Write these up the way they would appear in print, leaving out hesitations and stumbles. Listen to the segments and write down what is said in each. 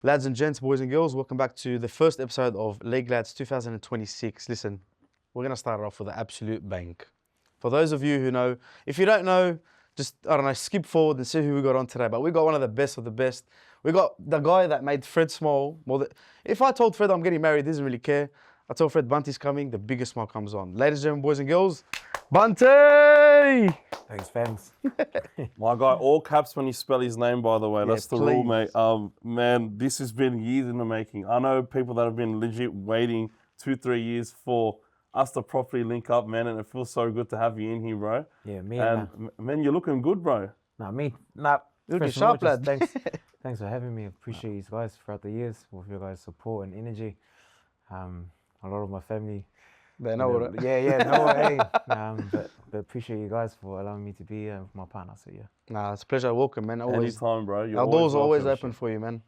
Lads and gents, boys and girls, welcome back to the first episode of Leg Lads 2026. Listen, we're going to start off with an absolute bang. For those of you who know, if you don't know, just, I don't know, skip forward and see who we got on today. But we got one of the best of the best. We got the guy that made Fred smile. If I told Fred I'm getting married, he doesn't really care. I told Fred Bunty's coming, the biggest smile comes on. Ladies and gentlemen, boys and girls, Bunty! Thanks. My guy, all caps when you spell his name, by the way. Yeah, That's the rule, please. mate. Man, this has been years in the making. I know people that have been legit waiting 2-3 years for us to properly link up, man, and it feels so good to have you in here, bro. Yeah, me And man, you're looking good, bro. me. Looking sharp, lad. Thanks for having me. Appreciate you guys throughout the years with your guys' support and energy. A lot of my family. They know what it. No way. But appreciate you guys for allowing me to be with my partner. So yeah. Nah, it's a pleasure. Welcome, man. Always. Anytime, bro. You're Our doors are always welcome. open for you, man.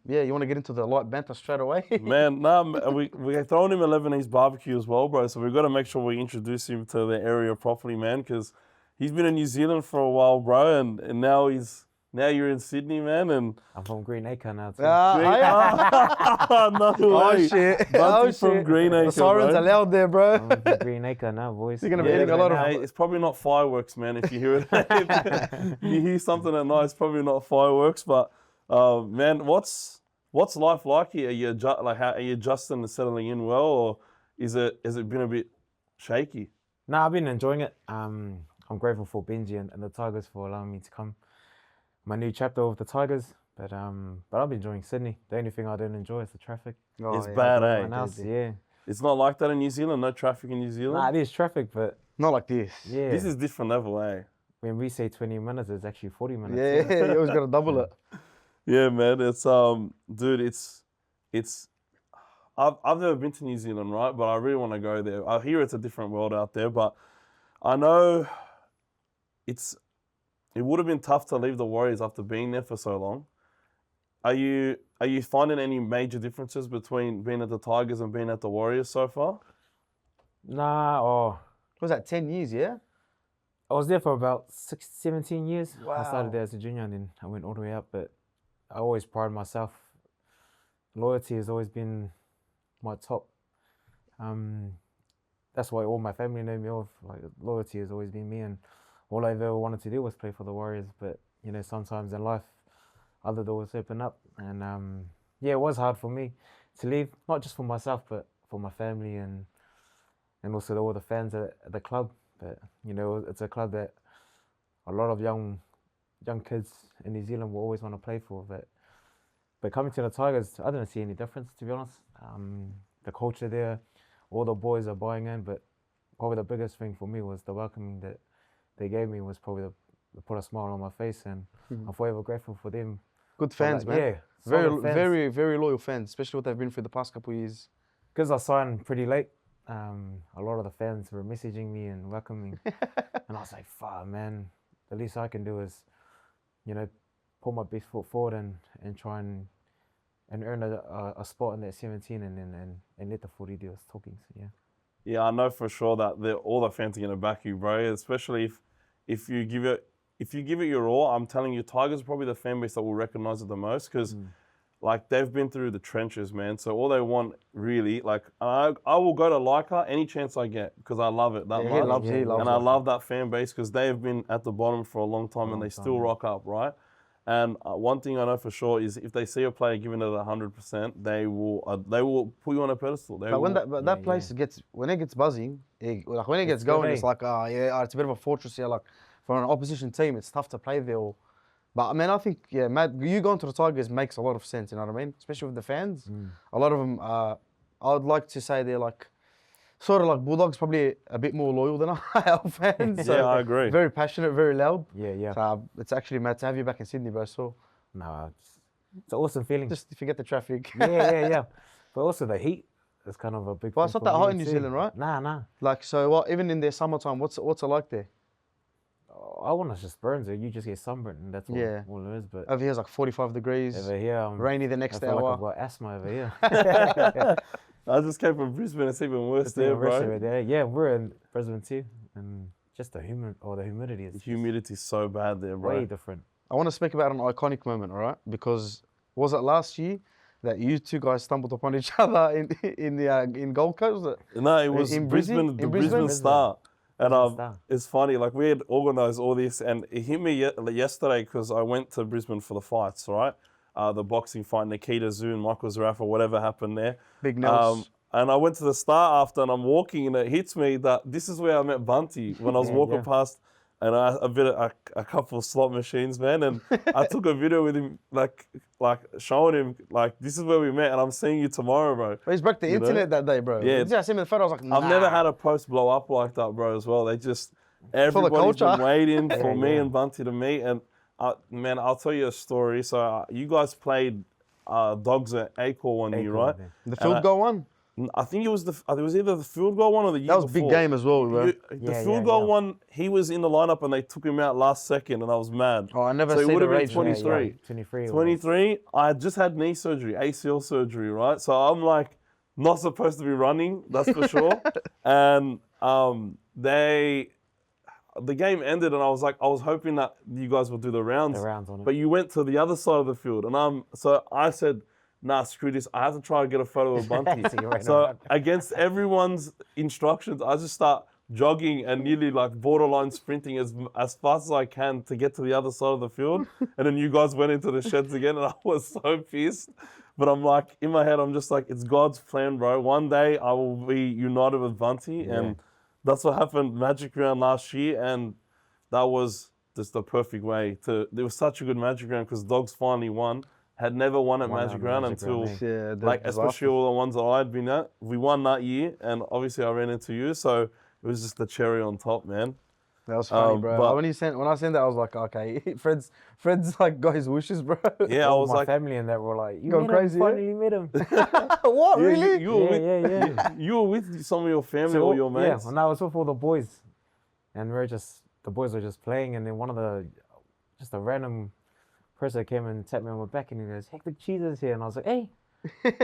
Yeah, you want to get into the light banter straight away? Man, we're throwing him a Lebanese barbecue as well, bro. So we've got to make sure we introduce him to the area properly, man, because he's been in New Zealand for a while, bro, and now you're in Sydney, man, and I'm from Green Acre now too. no way. Oh shit! Bunty from Green Acre, The sirens bro. are loud there, bro. I'm from Green Acre now, boys. You're gonna be hitting a lot of. Hey, it's probably not fireworks, man. If you hear it, if you hear something at night, it's probably not fireworks. But man, what's life like here? Are you are you adjusting and settling in well, or has it been a bit shaky? Nah, I've been enjoying it. I'm grateful for Benji and the Tigers for allowing me to come. My new chapter with the Tigers, but I've been enjoying Sydney. The only thing I don't enjoy is the traffic. Oh, It's yeah. bad, eh? Everyone else, yeah. It's not like that in New Zealand. No traffic in New Zealand. Nah, it is traffic, but Not like this. yeah. This is different level, eh? When we say 20 minutes, it's actually 40 minutes. Yeah, you always gotta double it. Yeah, man. It's dude. It's. I've never been to New Zealand, right? But I really want to go there. I hear it's a different world out there, but I know it would have been tough to leave the Warriors after being there for so long. Are you finding any major differences between being at the Tigers and being at the Warriors so far? Nah, What was that, 10 years, yeah? I was there for about 17 years. I Wow. started there as a junior and then I went all the way up, but I always pride myself. Loyalty has always been my top. That's why all my family know me of. Like, loyalty has always been me, and all I've ever wanted to do was play for the Warriors. But you know, sometimes in life, other doors open up, and yeah, it was hard for me to leave, not just for myself, but for my family and also all the fans at the club. But you know, it's a club that a lot of young kids in New Zealand will always want to play for. But coming to the Tigers, I didn't see any difference, to be honest. The culture there, all the boys are buying in, but probably the biggest thing for me was the welcoming that they gave me was probably the put a smile on my face, and I'm forever grateful for them. Good fans, Like, man. yeah, Very, solid fans. very, very loyal fans, especially what they've been through the past couple of years. Because I signed pretty late, a lot of the fans were messaging me and welcoming, and I was like, "Fuck, man, the least I can do is, you know, put my best foot forward and try and earn a spot in that 17 and let the 40 deals talking." So yeah. Yeah, I know for sure that all the fans are gonna back you, bro. Especially if you give it your all. I'm telling you, Tigers are probably the fan base that will recognize it the most because, like, they've been through the trenches, man. So all they want really, like, I will go to Leica any chance I get because I love it that Yeah, much. he loves And I it. love that fan base because they have been at the bottom for a long time and they still rock up, right? And one thing I know for sure is if they see a player giving it 100%, they will put you on a pedestal. But that place gets, when it gets buzzing, when it gets going, it's like, it's a bit of a fortress here. Like, for an opposition team, it's tough to play there. But I mean, I think, yeah, Matt, you going to the Tigers makes a lot of sense, you know what I mean? Especially with the fans. A lot of them, I would like to say they're like, sort of like Bulldogs, probably a bit more loyal than our fans. So Yeah, I agree. Very passionate, very loud. Yeah. So it's actually mad to have you back in Sydney, bro. So No, it's an awesome feeling. just forget the traffic. yeah. But also the heat is kind of a big. Well, thing it's not for that hot me in New too. Zealand, right? Nah. Like, so what? Even in their summertime, what's it like there? I want to just burn it. You just get sunburnt, and that's all, Yeah. all it is. But Over here it's like 45 degrees. over here, Rainy the I next feel like hour. I've got asthma over here. I just came from Brisbane. It's even worse It's there, even worse bro. over there. Yeah, we're in Brisbane too, and just the humidity is The humidity's so bad there, bro. way different. I want to speak about an iconic moment, all right? Because Was it last year that you two guys stumbled upon each other in Gold Coast? Was it? No, it was In Brisbane, Brizzy? the In Brisbane Brisbane? Star. And Brisbane Star. it's funny, like we had organised all this, and it hit me yesterday because I went to Brisbane for the fights, right? The boxing fight, Nikita Zune, Michael Zarafa, whatever happened there. Big Nels. And I went to the Star after, and I'm walking, and it hits me that this is where I met Bunty when I was walking past, and a couple of slot machines, man, and I took a video with him, like showing him, like, this is where we met, and I'm seeing you tomorrow, bro. But he's broke the internet that day, bro. Yeah. I seen the photo, I was like, nah. I've never had a post blow up like that, bro, as well. They just, everybody's been culture. waiting for me and Bunty to meet, and man, I'll tell you a story. So you guys played Dogs at Acor one year, right? The field goal one? I think it was either the field goal one or the year That was a before. big game as well, bro. The field goal one, he was in the lineup and they took him out last second, and I was mad. Oh, I never So it seen would the have been rage. 23. 23. 23, I had just had knee surgery, ACL surgery, right? So I'm like, not supposed to be running, that's for sure. And the game ended, and I was hoping that you guys would do the rounds. The rounds on it. But you went to the other side of the field, and so I said, nah, screw this. I have to try to get a photo of Bunty. So against everyone's instructions, I just start jogging and nearly like borderline sprinting as fast as I can to get to the other side of the field. And then you guys went into the sheds again, and I was so pissed. But I'm like, in my head, I'm just like, it's God's plan, bro. One day I will be united with Bunty, and that's what happened Magic Round last year, and that was just the perfect way to. There was such a good Magic Round because Dogs finally won. Had never won at Magic Round until, like, especially all the ones that I'd been at. We won that year, and obviously I ran into you, so it was just the cherry on top, man. That was funny, bro. but- When I sent that, I was like, okay, Fred's like got his wishes, bro. Yeah, I All was my like, family and that were like, you Going met crazy, him, yeah? finally met him. What, yeah, really? you were with, yeah. you were with some of your family or your mates. Yeah, and I was with all the boys, and the boys were just playing, and then just a random person came and tapped me on my back, and he goes, "Hectic Cheese is here," and I was like, "Hey."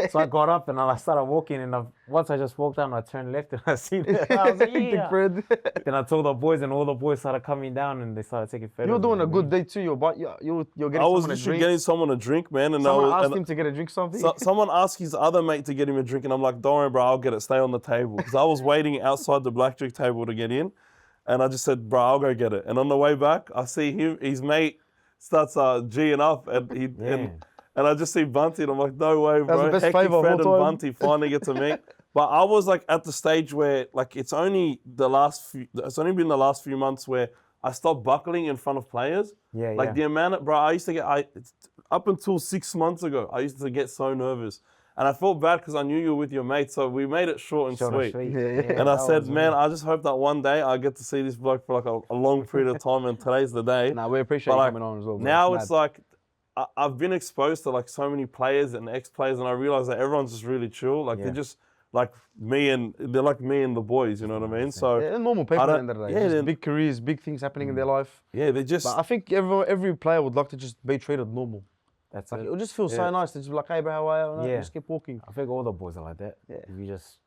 So I got up and I started walking, and once I just walked down, I turned left and I seen it. I was like, Big yeah. Fred. Then I told the boys, and all the boys started coming down, and they started taking photos. You're doing a of good me. day too. You're getting I was someone a literally drink. getting someone a drink, man, and Someone asked and him to get a drink something. someone asked his other mate to get him a drink, and I'm like, "Don't worry, bro, I'll get it. Stay on the table." Because I was waiting outside the blackjack table to get in, and I just said, "Bro, I'll go get it." And on the way back, I see his mate starts G'ing up, and I just see Bunty, and I'm like, no way, That's bro. the best Hectic favour of Fred all and time. Bunty finally get to meet. But I was like at the stage where like it's only been the last few months where I stopped buckling in front of players. Yeah. The amount of, bro, I used to get, up until 6 months ago, I used to get so nervous. And I felt bad because I knew you were with your mate, so we made it short and sweet. And I said, man, I just hope that one day I get to see this bloke for like a long period of time, and today's the day. Nah, we appreciate But, you like, coming on as well, bro. Now Mad. it's like, I've been exposed to like so many players and ex-players, and I realize that everyone's just really chill. Like they're just like they're like me and the boys, you know what I mean? So Yeah, normal people at the end of the day. yeah, Just then- big careers, big things happening in their life. yeah, they just, But I think every player would like to just be treated normal. That's Like it. it would just feel so nice to just be like, hey, bro, how are you? Yeah. Just keep walking. I think all the boys are like that. Yeah. If you just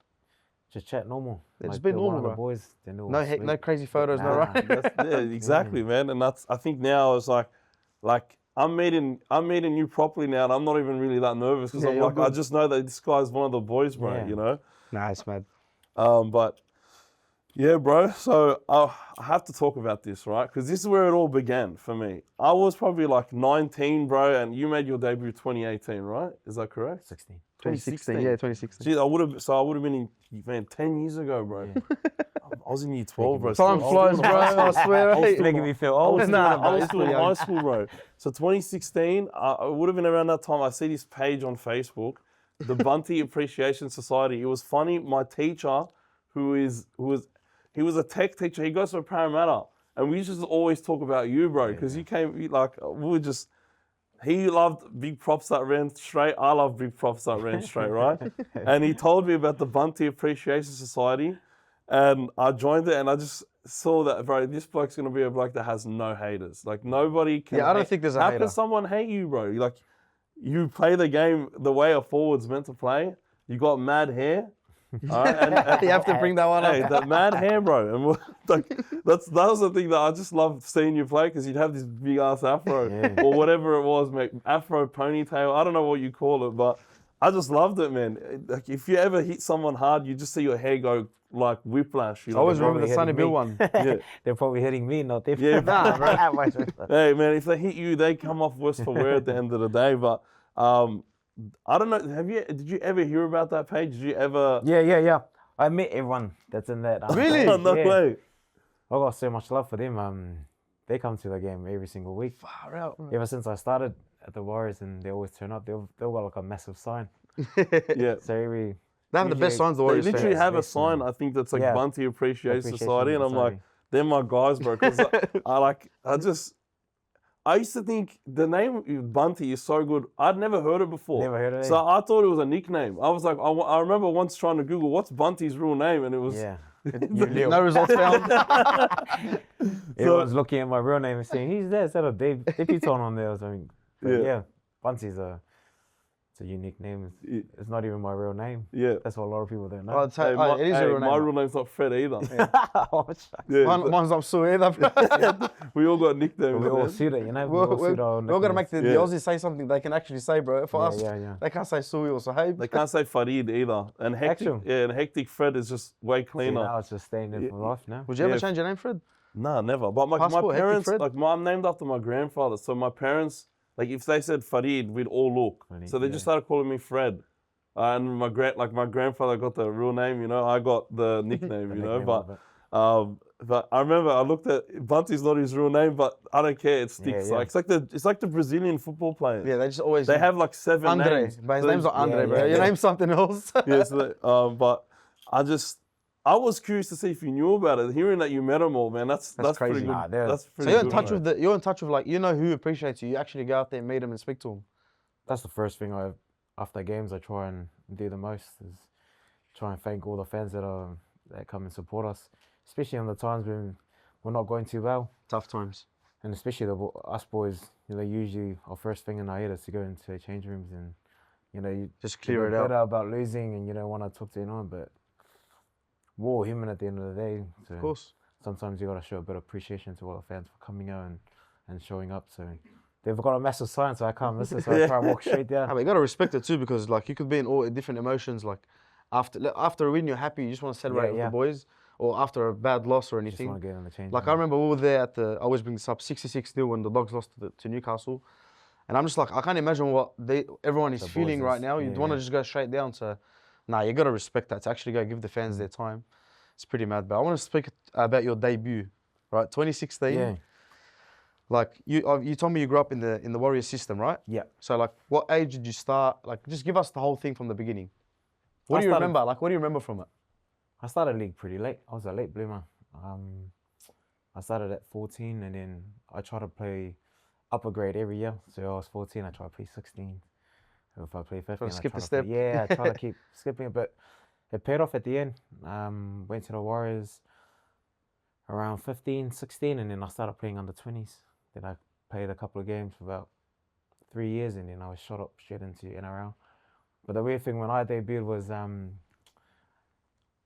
chat normal. Yeah, just Like be they're normal, one of bro. the boys, then they'll No, sleep. no crazy photos, no Nah. right? yeah, exactly, man. And that's, I think now it's like I'm meeting you properly now, and I'm not even really that nervous because Yeah, I'm you're like, I good. just know that this guy's one of the boys, bro. Yeah. You know. Nice, man. But yeah, bro. So I have to talk about this, right? Because this is where it all began for me. I was probably like 19, bro, and you made your debut 2018, right? Is that correct? 16. 2016, yeah, 2016. Geez, I would have been in 10 years ago, bro. I was in year 12, bro. Time Still- flies, bro. I swear. I was hey. still- Making me feel I old. was, Nah, I was it's still in still high young. school, bro. So 2016, it would have been around that time. I see this page on Facebook, the Bunty Appreciation Society. It was funny. My teacher, he was a tech teacher. He goes to Parramatta, and we just always talk about you, bro, because he loved big props that ran straight. I love big props that ran straight, right? And he told me about the Bunty Appreciation Society, and I joined it, and I just saw that, bro, this bloke's gonna be a bloke that has no haters. Like nobody can. Yeah, I don't think there's a How hater. can someone hate you, bro? You play the game the way a forward's meant to play. You got mad hair. All right, and You have to bring that one hey, up. that mad hair, bro. And like, that was the thing that I just loved seeing you play because you'd have this big ass afro Yeah. or whatever it was, mate. Afro ponytail. I don't know what you call it, but I just loved it, man. Like if you ever hit someone hard, you just see your hair go like whiplash. You I know. always They're remember the Sonny probably Bill hitting one. Yeah. They're probably hitting me, not them. Yeah, Nah, bro. That much better. Hey, man, if they hit you, they come off worse for wear at the end of the day. But I don't know. Did you ever hear about that page? Did you ever? Yeah. I met everyone that's in that. Really? page, No yeah. way. I got so much love for them. They come to the game every single week. Far out. Man. Ever since I started at the Warriors, and they always turn up. They've got like a massive sign. Yeah. So every They have the best usually- signs the They Warriors literally fans. have a Yes, sign. man. I think that's like Yeah. Bunty Appreciation Appreciation Society, and I'm like, Society. they're my guys, bro. Because I used to think the name Bunty is so good. I'd never heard it before. Never heard of it. So I thought it was a nickname. I was like, I remember once trying to Google what's Bunty's real name, and it was Yeah. No results found. Everyone's looking at my real name and saying, he's there, instead of Debuton on there or something. But Yeah. yeah, Bunty's it's a unique name. It's not even my real name. yeah. That's what a lot of people don't know. Oh, it is your real my name. real name's not Fred either. Oh, shucks. Yeah, Mine's not Sue either. Bro. we all got nicknames. We all man. suit it, you know? We We're all suit our got to make nicknames. the Yeah. Aussies say something they can actually say, bro. For us, Yeah. they can't say Sui or Sahib. They can't say Farid either. And hectic, Actual. yeah, and hectic Fred is just way See, cleaner. now it's just staying there for life now. Would you ever Yeah. change your name, Fred? Nah, never. But my Passport, hectic parents, Fred? like I'm named after my grandfather. So my parents, like if they said Farid, we'd all look. Farid, So they yeah. just started calling me Fred. And my grandfather got the real name, you know. I got the nickname, you know. nickname of it. But I remember I looked at Bunty's not his real name, but I don't care. It sticks. Yeah. Like it's like the Brazilian football players. Yeah, they just always. They have like 7 Andre, names. but his So name's not Andre, yeah, bro. yeah, Your yeah. name's something else. yeah, so but I was curious to see if you knew about it. Hearing that you met them all, man, that's pretty crazy. good. Nah, they're- That's So pretty you're in good, touch man. with like who appreciates you. You actually go out there and meet them and speak to them. That's the first thing after games I try and do the most is try and thank all the fans that come and support us, especially on the times when we're not going too well, Tough times. and especially us boys. Usually our first thing in our head is to go into the change rooms and you Just you clear it feel out. better about losing and you don't want to talk to anyone, but we're all human at the end of the day. So Of course. sometimes you got to show a bit of appreciation to all the fans for coming out and showing up. So they've got a massive sign, so I can't miss it. So I try and walk straight down. But you gotta respect it too, because like you could be in all different emotions. Like after a win, you're happy. You just want to celebrate with yeah. the boys, or after a bad loss or Just anything. want to get in the change Like I room. remember we were there at I always bring this up, 66-0 when the Dogs lost to Newcastle, and I'm just like I can't imagine what everyone is The feeling boys right is- now. You'd yeah, want to yeah. just go straight down to, nah, you gotta respect that to actually go give the fans their time. It's pretty mad. But I want to speak about your debut, right? 2016. Yeah. Like you told me you grew up in the Warriors system, right? Yeah. So like, what age did you start? Like, just give us the whole thing from the beginning. What I do you started- remember? Like, what do you remember from it? I started league pretty late. I was a late bloomer. I started at 14 and then I tried to play upper grade every year. So I was 14, I tried to play 16. If I play 15, I skip tried the to play- step. yeah, I tried to keep skipping it, but it paid off at the end. Went to the Warriors around 15, 16, and then I started playing under 20s. Then I played a couple of games for about 3 years, and then I was shot up straight into NRL. But the weird thing when I debuted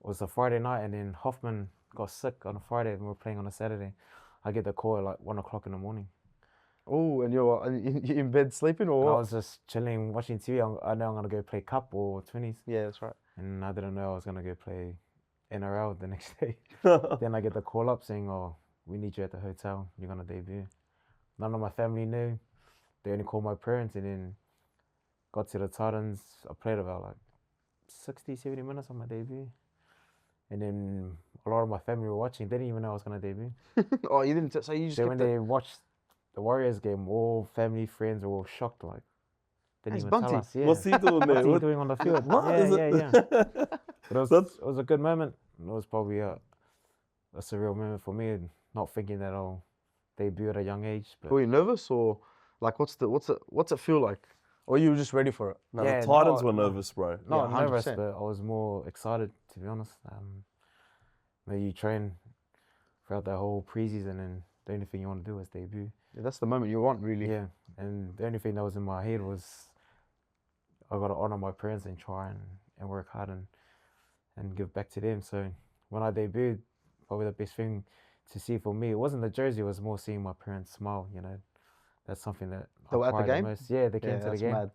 was a Friday night, and then Hoffman got sick on a Friday, and we were playing on a Saturday. I get the call at like 1 o'clock in the morning. Oh, and you're in bed sleeping or And I what? was just chilling, watching TV. I know I'm gonna go play Cup or 20s, Yeah, that's right. and I didn't know I was gonna go play NRL the next day. Then I get the call up saying, "Oh, we need you at the hotel. You're gonna debut." None of my family knew. They only called my parents, and then got to the Titans. I played about like 60, 70 minutes on my debut. And then a lot of my family were watching. They didn't even know I was gonna debut. Oh, you didn't. So you just So when kept it. they watched the Warriors game, all family, friends were all shocked. Like, didn't It's even Bunty. tell us. Yeah. What's he doing there? What's he What- doing on the field? What yeah, is yeah, it? yeah. But it was a good moment. It was probably a surreal moment for me, not thinking that I'll debut at a young age. But Were you nervous or like what's it feel like? Or you were just ready for it? No, Yeah, the Titans no, were no. nervous, bro. not Yeah, nervous, 100%. but I was more excited, to be honest. You train throughout the whole preseason, and the only thing you want to do is debut. Yeah, that's the moment you want, really. Yeah, and the only thing that was in my head was I got to honor my parents and try and work hard. And and give back to them. So when I debuted, probably the best thing to see for me, it wasn't the jersey, it was more seeing my parents smile, you know. That's something that They were I at the pride game? most. Yeah, they came to the that's game. mad.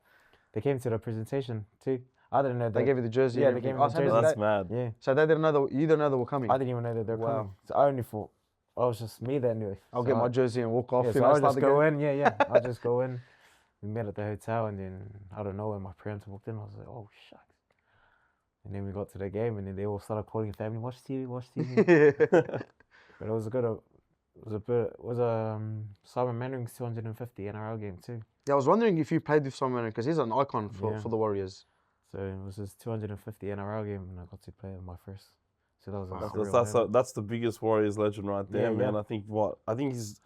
They came to the presentation too. I didn't know They that. gave you the jersey. Yeah, and they gave everything. me Oh, the so they- jersey. That's they- mad. Yeah, So they didn't know that you didn't know they were coming. I didn't even know that they're Wow. coming. So I only thought I was just me that knew it. I'll So get I- my jersey and walk off. Yeah, you so know, I'll start just the go game. in. Yeah. I'll just go in. We met at the hotel, and then I don't know when my parents walked in. I was like, oh shucks. And then we got to the game, and then they all started calling family, watch TV, watch TV. But it was a good. It was a Simon Mannering's 250 NRL game too. Yeah, I was wondering if you played with someone because he's an icon for Yeah. the Warriors. So it was his 250 NRL game, and I got to play in my first. So that was a Wow. surreal moment. That's the biggest Warriors legend right there, Yeah, man. yeah. I think he's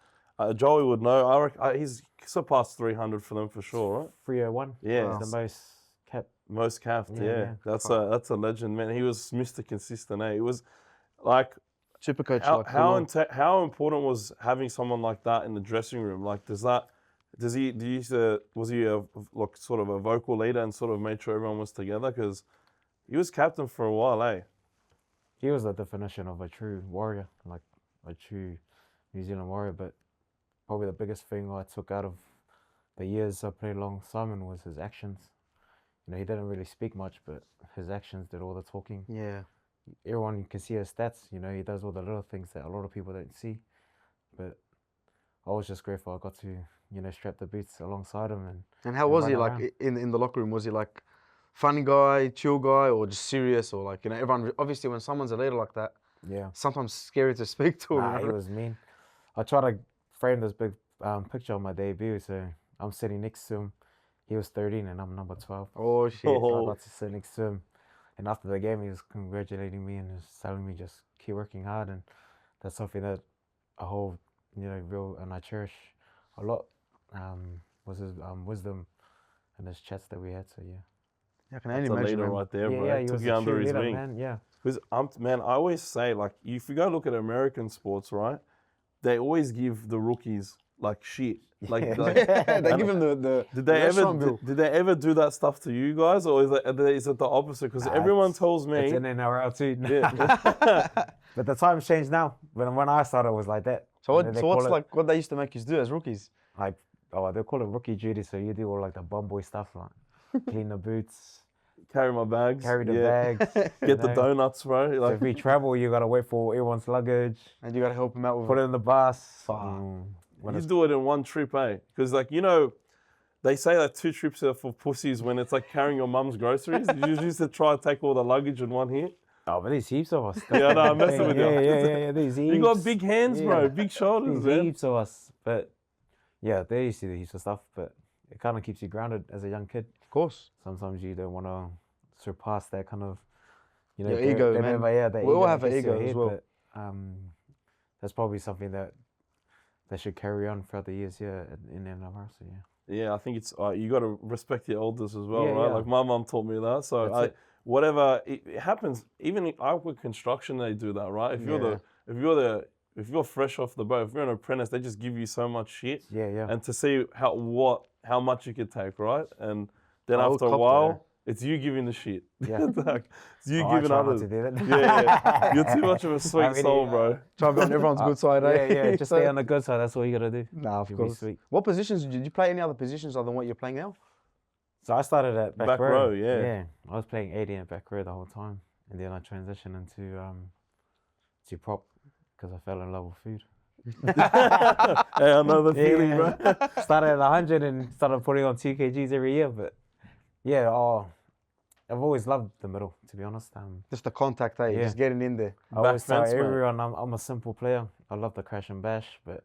Joey would know. He's surpassed 300 for them for sure, right? 301. Yeah. Wow. It's the most kept. Most capped, Yeah, yeah. yeah. That's a legend, man. He was Mr. Consistent, eh? It was like Super coach. how like, how, Coulon. how important was having someone like that in the dressing room? Like, was he a like sort of a vocal leader and sort of made sure everyone was together? Because he was captain for a while, eh? He was the definition of a true warrior, like a true New Zealand warrior. But probably the biggest thing I took out of the years I played along Simon was his actions. You know, he didn't really speak much, but his actions did all the talking. Yeah. Everyone can see his stats. You know, he does all the little things that a lot of people don't see. But I was just grateful I got to, you know, strap the boots alongside him. And how And was he run like in the locker room? Was he like funny guy, chill guy, or just serious, or like, you know, everyone obviously when someone's a leader like that, Yeah. sometimes scary to speak to. Nah, you he know? was mean. I tried to frame this big picture on my debut, so I'm sitting next to him. He was 13 and I'm number 12. Oh shit. So I got to sit next to him. And after the game, he was congratulating me and just telling me just keep working hard. And that's something that I hold, you know, real, and I cherish a lot, was his wisdom and his chats that we had. So yeah. Yeah, I can That's only a imagine. leader Man. right there, bro. He Took was you a under true his leader, wing. man. Yeah. Because man, I always say, like, if you go look at American sports, right, they always give the rookies like shit. Like, They give him the did they restaurant ever bill. did they ever do that stuff to you guys, or is it the opposite? Because Nah, everyone tells me, It's in NRL too. yeah, But the time's changed now. When I started, it was like that. So You know, what? they So what's call it, like what they used to make you do as rookies? like, oh, they call it rookie duty. So you do all like the bum boy stuff, like clean the boots, carry my bags, carry the yeah. bags, get the donuts, bro. So Like, if we travel, you gotta wait for everyone's luggage, And you gotta help him out with put it in the bus. Fuck. When you it's, do it in one trip, eh? Because, like, you know, they say that 2 trips are for pussies when it's like carrying your mum's groceries. You used to try to take all the luggage in one hit. oh, but there's heaps of us. Yeah, no, I'm messing with you. Yeah. There's heaps. You got big hands, bro, Yeah. big shoulders, There's man. heaps of us. But yeah, they used to do heaps of stuff. But it kind of keeps you grounded as a young kid. Of course. Sometimes you don't want to surpass that kind of, you know, Your ego, man. that We all ego have an gets to your ego as head, well. But that's probably something that should carry on throughout the years here in NRL. So yeah. Yeah, I think it's you got to respect your elders as well, Yeah, right? yeah. Like my mum taught me that. So That's it. whatever it happens, even in I work construction, they do that, right? If you're fresh off the boat, if you're an apprentice, they just give you so much shit, Yeah. and to see how much you could take, right? And then I would after a cop that, while, it's you giving the shit. Yeah. Like, it's you Oh, I giving try not others. to do that. Yeah, you're too much of a sweet really, soul, bro. Try to be on everyone's good side, eh? Yeah, just stay on the good side. That's all you gotta do. Nah, of You'll be course. sweet. What positions did you play? Any other positions other than what you're playing now? So I started at back, Back row, yeah. Yeah, I was playing 80 at back row the whole time, and then I transitioned into to prop because I fell in love with food. Hey, I know the feeling, bro. Started at 100 and started putting on 2 kgs every year, but yeah, I've always loved the middle, to be honest. Just the contact, eh? Yeah. Just getting in there. I always tell fence, mate. everyone I'm a simple player. I love the crash and bash, but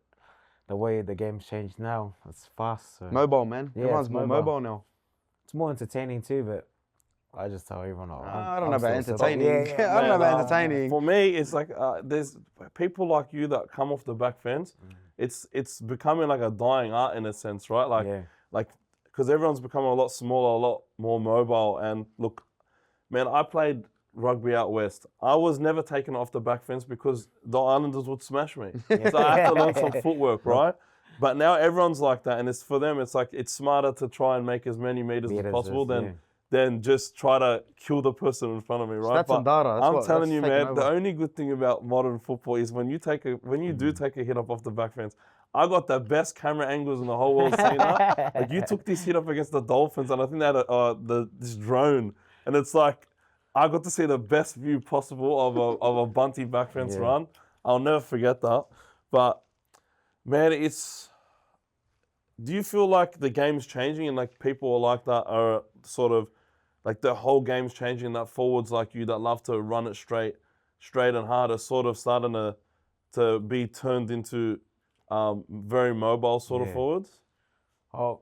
the way the game's changed now, it's fast. So Mobile, man. Yeah, Everyone's it's more mobile. mobile now. it's more entertaining too, but I just tell everyone, I don't know about still simple. entertaining. Yeah, I don't know Man, about entertaining. For me, it's like there's people like you that come off the back fence. It's becoming like a dying art in a sense, right? Like Yeah. like because everyone's becoming a lot smaller, a lot more mobile. And look, man, I played rugby out west. I was never taken off the back fence because the Islanders would smash me. So I had to learn some footwork, right? But now everyone's like that, and it's for them. It's like it's smarter to try and make as many meters as Meters possible is, than yeah. than just try to kill the person in front of me, right? Stats and data. That's I'm what- telling that's you, taking man, over. the only good thing about modern football is when you do take a hit up off the back fence. I got the best camera angles in the whole world seeing that. Like you took this hit up against the Dolphins, and I think they had this drone, and it's like I got to see the best view possible of a bunty back fence run. I'll never forget that. But man, do you feel like the game's changing and like people like that are sort of like the whole game's changing, that forwards like you that love to run it straight and hard are sort of starting to be turned into very mobile sort of forwards? Oh,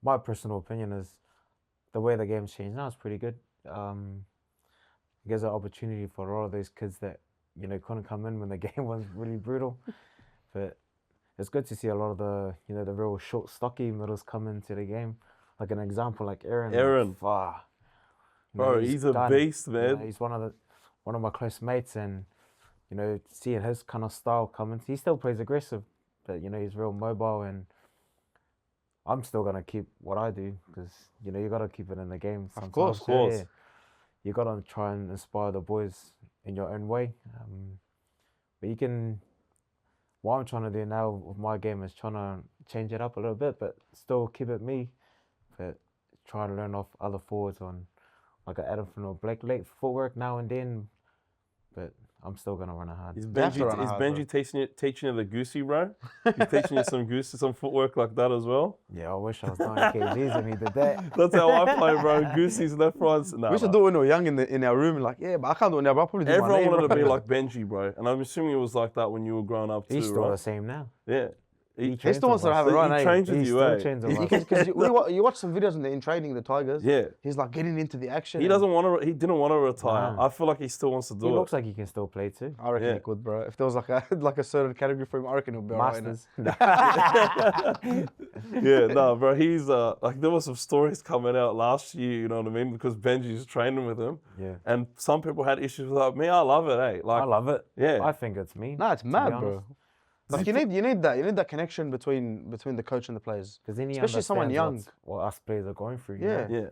my personal opinion is the way the game's changed now is pretty good. It gives an opportunity for a lot of those kids that, you know, couldn't come in when the game was really brutal. But it's good to see a lot of the, you know, the real short, stocky middles come into the game. Like an example, like Aaron. Bro, he's a beast, man. You know, he's one of my close mates, and you know, seeing his kind of style coming, he still plays aggressive, but you know, he's real mobile, and I'm still gonna keep what I do because you know you gotta keep it in the game. Sometimes. Of course. Yeah. You gotta try and inspire the boys in your own way, but you can. What I'm trying to do now with my game is trying to change it up a little bit, but still keep it me. But try to learn off other forwards on like an Adam or Blake late footwork now and then. But I'm still gonna run it hard. Is Benji teaching you the goosey, bro? He's teaching you some footwork like that as well? Yeah, I wish I was doing KGs and he did that. That's how I play, bro. Goosey's left, right. We used to do it when we were young in our room. Like, yeah, but I can't do it now, but I'll probably do Everyone my name, wanted to bro. be like Benji, bro. And I'm assuming it was like that when you were growing up too, He's still right? the same now. Yeah. He still wants to have a run, He eh? trains with He you, still eh? trains with us. Because you watch some videos in training the Tigers. Yeah. He's like getting into the action. He didn't want to retire. Nah. I feel like he still wants to do He it. looks like he can still play too. I reckon Yeah. he could, bro. If there was like a certain category for him, I reckon he'll be alright. Masters. Yeah, no, bro. He's like there were some stories coming out last year, you know what I mean? Because Benji's training with him. Yeah. And some people had issues with that. Me, I love it, eh? Like I love it. Yeah. I think it's me. Nah, it's to be mad, honest. bro. Like you need that connection between the coach and the players. Because then he Especially someone understands young. what us players are going through. you Yeah. know? Yeah.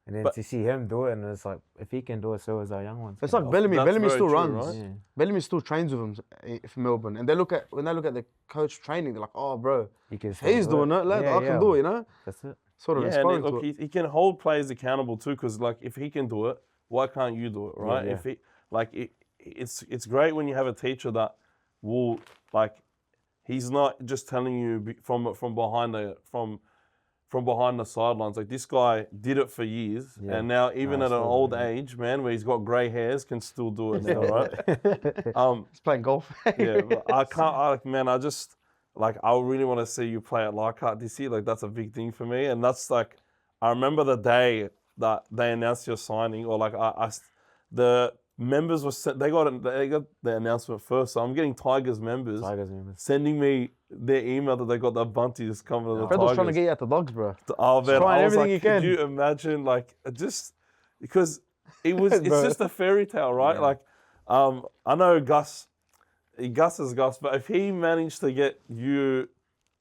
And then But- to see him do it, and it's like, if he can do it, so is our young ones. It's can. like Bellamy. That's Bellamy very still true, runs. right? Yeah. Bellamy still trains with him for Melbourne, and when they look at the coach training, they're like, "Oh, bro, He can if he's doing it, lad, I can do it." You know, That's it. sort of Yeah, and inspiring look, to it. he can hold players accountable too, because like if he can do it, why can't you do it, right? yeah. If he it's great when you have a teacher that will like he's not just telling you from behind the sidelines. Like this guy did it for years, Yeah. and now even Nah, at an still old doing age, man, where he's got grey hairs, can still do it now, right? He's playing golf. Yeah, but I can't. I really want to see you play at Leichhardt this year. Like that's a big thing for me, and that's like, I remember the day that they announced your signing, or like the members were they got the announcement first. So I'm getting Tigers members sending me their email that they got the bunties coming to the Fred Tigers. was trying to get you out the dogs, bro. Oh man, trying I was everything like, he could can. you imagine like just because it's Bro. just a fairy tale, right? Yeah. Like I know Gus is Gus, but if he managed to get you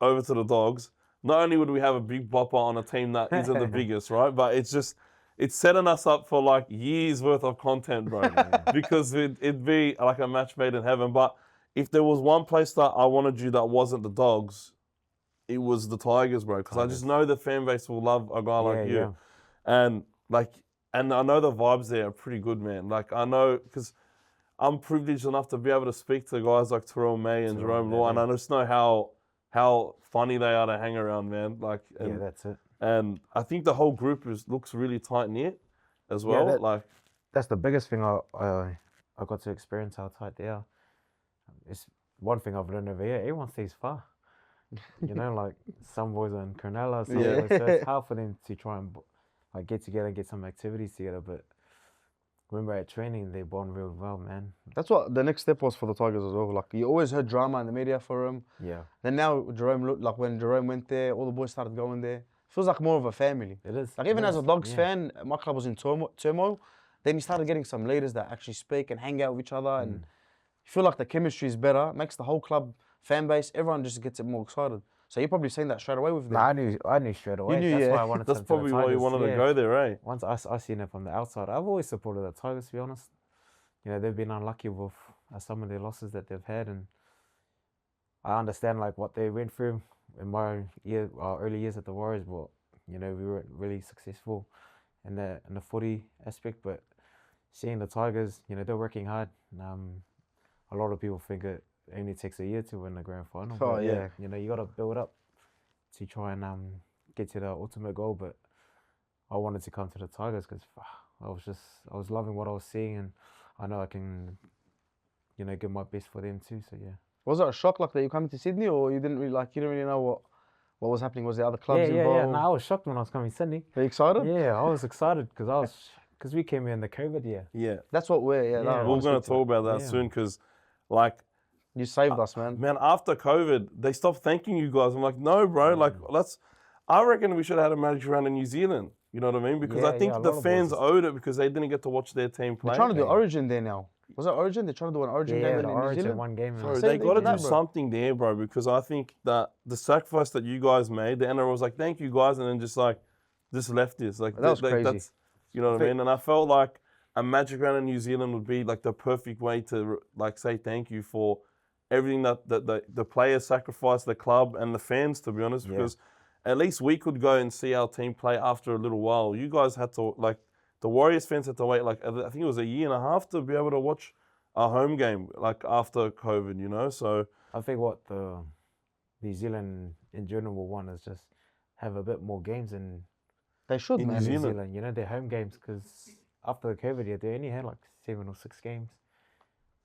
over to the Dogs, not only would we have a big bopper on a team that isn't the biggest, right? But it's setting us up for like years worth of content, bro. Because it'd be like a match made in heaven. But if there was one place that I wanted you that wasn't the Dogs, it was the Tigers, bro. Because I just know the fan base will love a guy like you. Yeah. And I know the vibes there are pretty good, man. Like I know, because I'm privileged enough to be able to speak to guys like Terrell May and Jerome Law, and I just know how funny they are to hang around, man. Like, Yeah, that's it. and I think the whole group looks really tight knit as well. That's the biggest thing I got to experience how tight they are. It's one thing I've learned over here. Everyone stays far. You know, like some boys are in Cronulla, some boys. So it's hard for them to try and like get together and get some activities together. But when we're at training, they bond real well, man. That's what the next step was for the Tigers as well. Like you always heard drama in the media for him. Yeah, Then now Jerome looked like when Jerome went there, all the boys started going there. Feels like more of a family. it is. Like even It as a is, Dogs yeah. fan, my club was in turmoil. Then you started getting some leaders that actually speak and hang out with each other, and you feel like the chemistry is better. Makes the whole club fan base, everyone just gets it more excited. So you're probably saying that straight away with them. Nah, I knew straight away. knew, That's yeah. why I wanted That's to probably why you wanted to go there, eh? Once I seen it from the outside, I've always supported the Tigers, to be honest. You know, they've been unlucky with some of the losses that they've had, and I understand like what they went through in my early years at the Warriors, but you know, we weren't really successful in the footy aspect. But seeing the Tigers, you know, they're working hard. A lot of people think it only takes a year to win the grand final. Oh, but yeah. you know, you got to build up to try and get to the ultimate goal. But I wanted to come to the Tigers because I was loving what I was seeing, and I know I can, you know, give my best for them too. So yeah. Was it a shock like that you coming to Sydney, or you didn't really know what was happening? Was there other clubs involved? Yeah. No, I was shocked when I was coming to Sydney. Are you excited? Yeah, I was excited because we came here in the COVID year. Yeah. That's what we're Yeah. no, We're going to talk about that soon because, like, you saved us, man. man, after COVID, they stopped thanking you guys. I'm like, no, bro, like, I reckon we should have had a magic round in New Zealand. You know what I mean? Because I think the fans owed it because they didn't get to watch their team play. They're trying to do Origin there now. Was that Origin? They're trying to do an Origin game in New Origin Zealand. one game. Bro, they got to do something there, bro, because I think that the sacrifice that you guys made, the NRL was like, thank you guys, and then just left this. Like, that was crazy. That's, you know what I mean? And I felt like a magic round in New Zealand would be like the perfect way to like say thank you for everything that the players sacrificed, the club and the fans, to be honest, because at least we could go and see our team play after a little while. You guys had to, like, the Warriors fans had to wait, like, I think it was a year and a half to be able to watch a home game, like, after COVID, you know? So I think what the New Zealand in general will want is just have a bit more games in They should, man. New Zealand. You know, their home games, because after the COVID year, they only had like 7 or 6 games.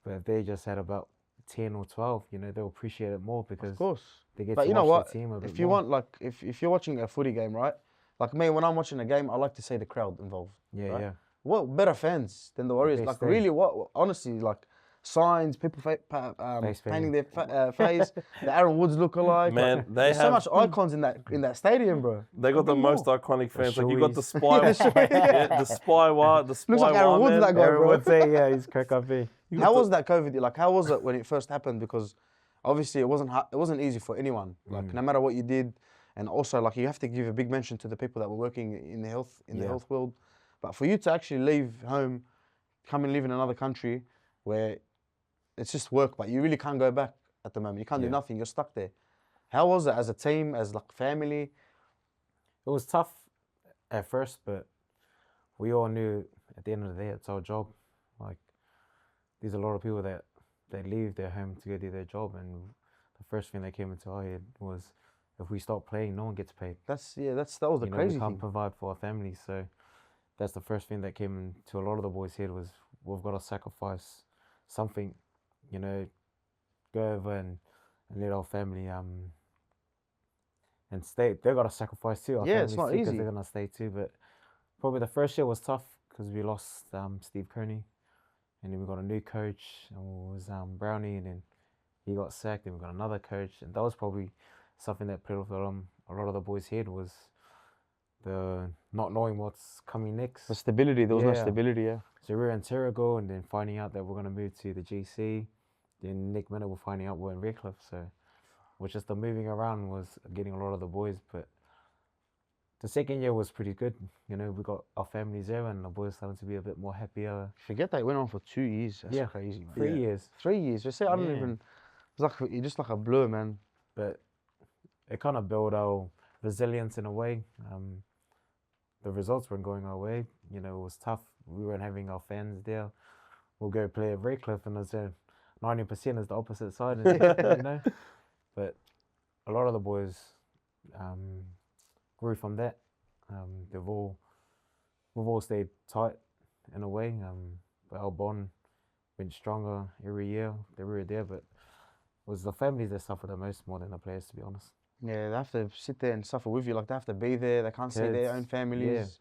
But if they just had about 10 or 12, you know, they'll appreciate it more because Of course. they get But to you know watch what? the team a bit If you more. want, like, if you're watching a footy game, right? Like me, when I'm watching a game, I like to see the crowd involved. Yeah, right? yeah. What better fans than the Warriors? best Like, thing. really, what? Honestly, like, signs, people painting their face, the Aaron Woods look-alike. Man, like, they there's so have- much icons in that stadium, bro. they got the Bit most more. iconic fans. Like, you got the Shoeies. spy, the spy what, the spy Looks like Aaron what, Woods, man. that guy, Everyone bro. would say, yeah, he's crack up here. How was that COVID? Like, how was it when it first happened? Because obviously it wasn't easy for anyone. Like, no matter what you did, and also like you have to give a big mention to the people that were working in the health world. But for you to actually leave home, come and live in another country where it's just work, but you really can't go back at the moment. You can't do nothing. You're stuck there. How was it as a team, as like family? It was tough at first, but we all knew at the end of the day it's our job. Like, there's a lot of people that they leave their home to go do their job, and the first thing that came into our head was, if we stop playing, no one gets paid. That was the You know, crazy we can't thing. provide for our families, so that's the first thing that came into a lot of the boys' head was, we've got to sacrifice something, you know, go over and let our family and stay. They've got to sacrifice too. Our Yeah, it's families not too, 'cause easy. they're gonna stay too. But probably the first year was tough because we lost Steve Kearney, and then we got a new coach, and it was Brownie, and then he got sacked, and we got another coach, and that was probably something that played with a lot of the boys' head was the not knowing what's coming next. The stability, there was no Yeah. stability, yeah. So we were in Terrigal, and then finding out that we're going to move to the GC. Then Nick Minute were finding out we're in Redcliffe. So it was just the moving around was getting a lot of the boys. But the second year was pretty good. You know, we got our families there, and the boys started to be a bit more happier. Forget that it went on for 2 years. That's Yeah. crazy, man. 3 years. 3 years. Just say I don't Yeah. even. It's like you're just like a blur, man. But it kind of built our resilience in a way. The results weren't going our way. You know, it was tough. We weren't having our fans there. We'll go play at Redcliffe, and it's 90% is the opposite side, you know. But a lot of the boys grew from that. We've all stayed tight in a way. But our bond went stronger every year that we were there. But it was the families that suffered the most more than the players, to be honest. Yeah, they have to sit there and suffer with you. Like they have to be there. They can't see their own families.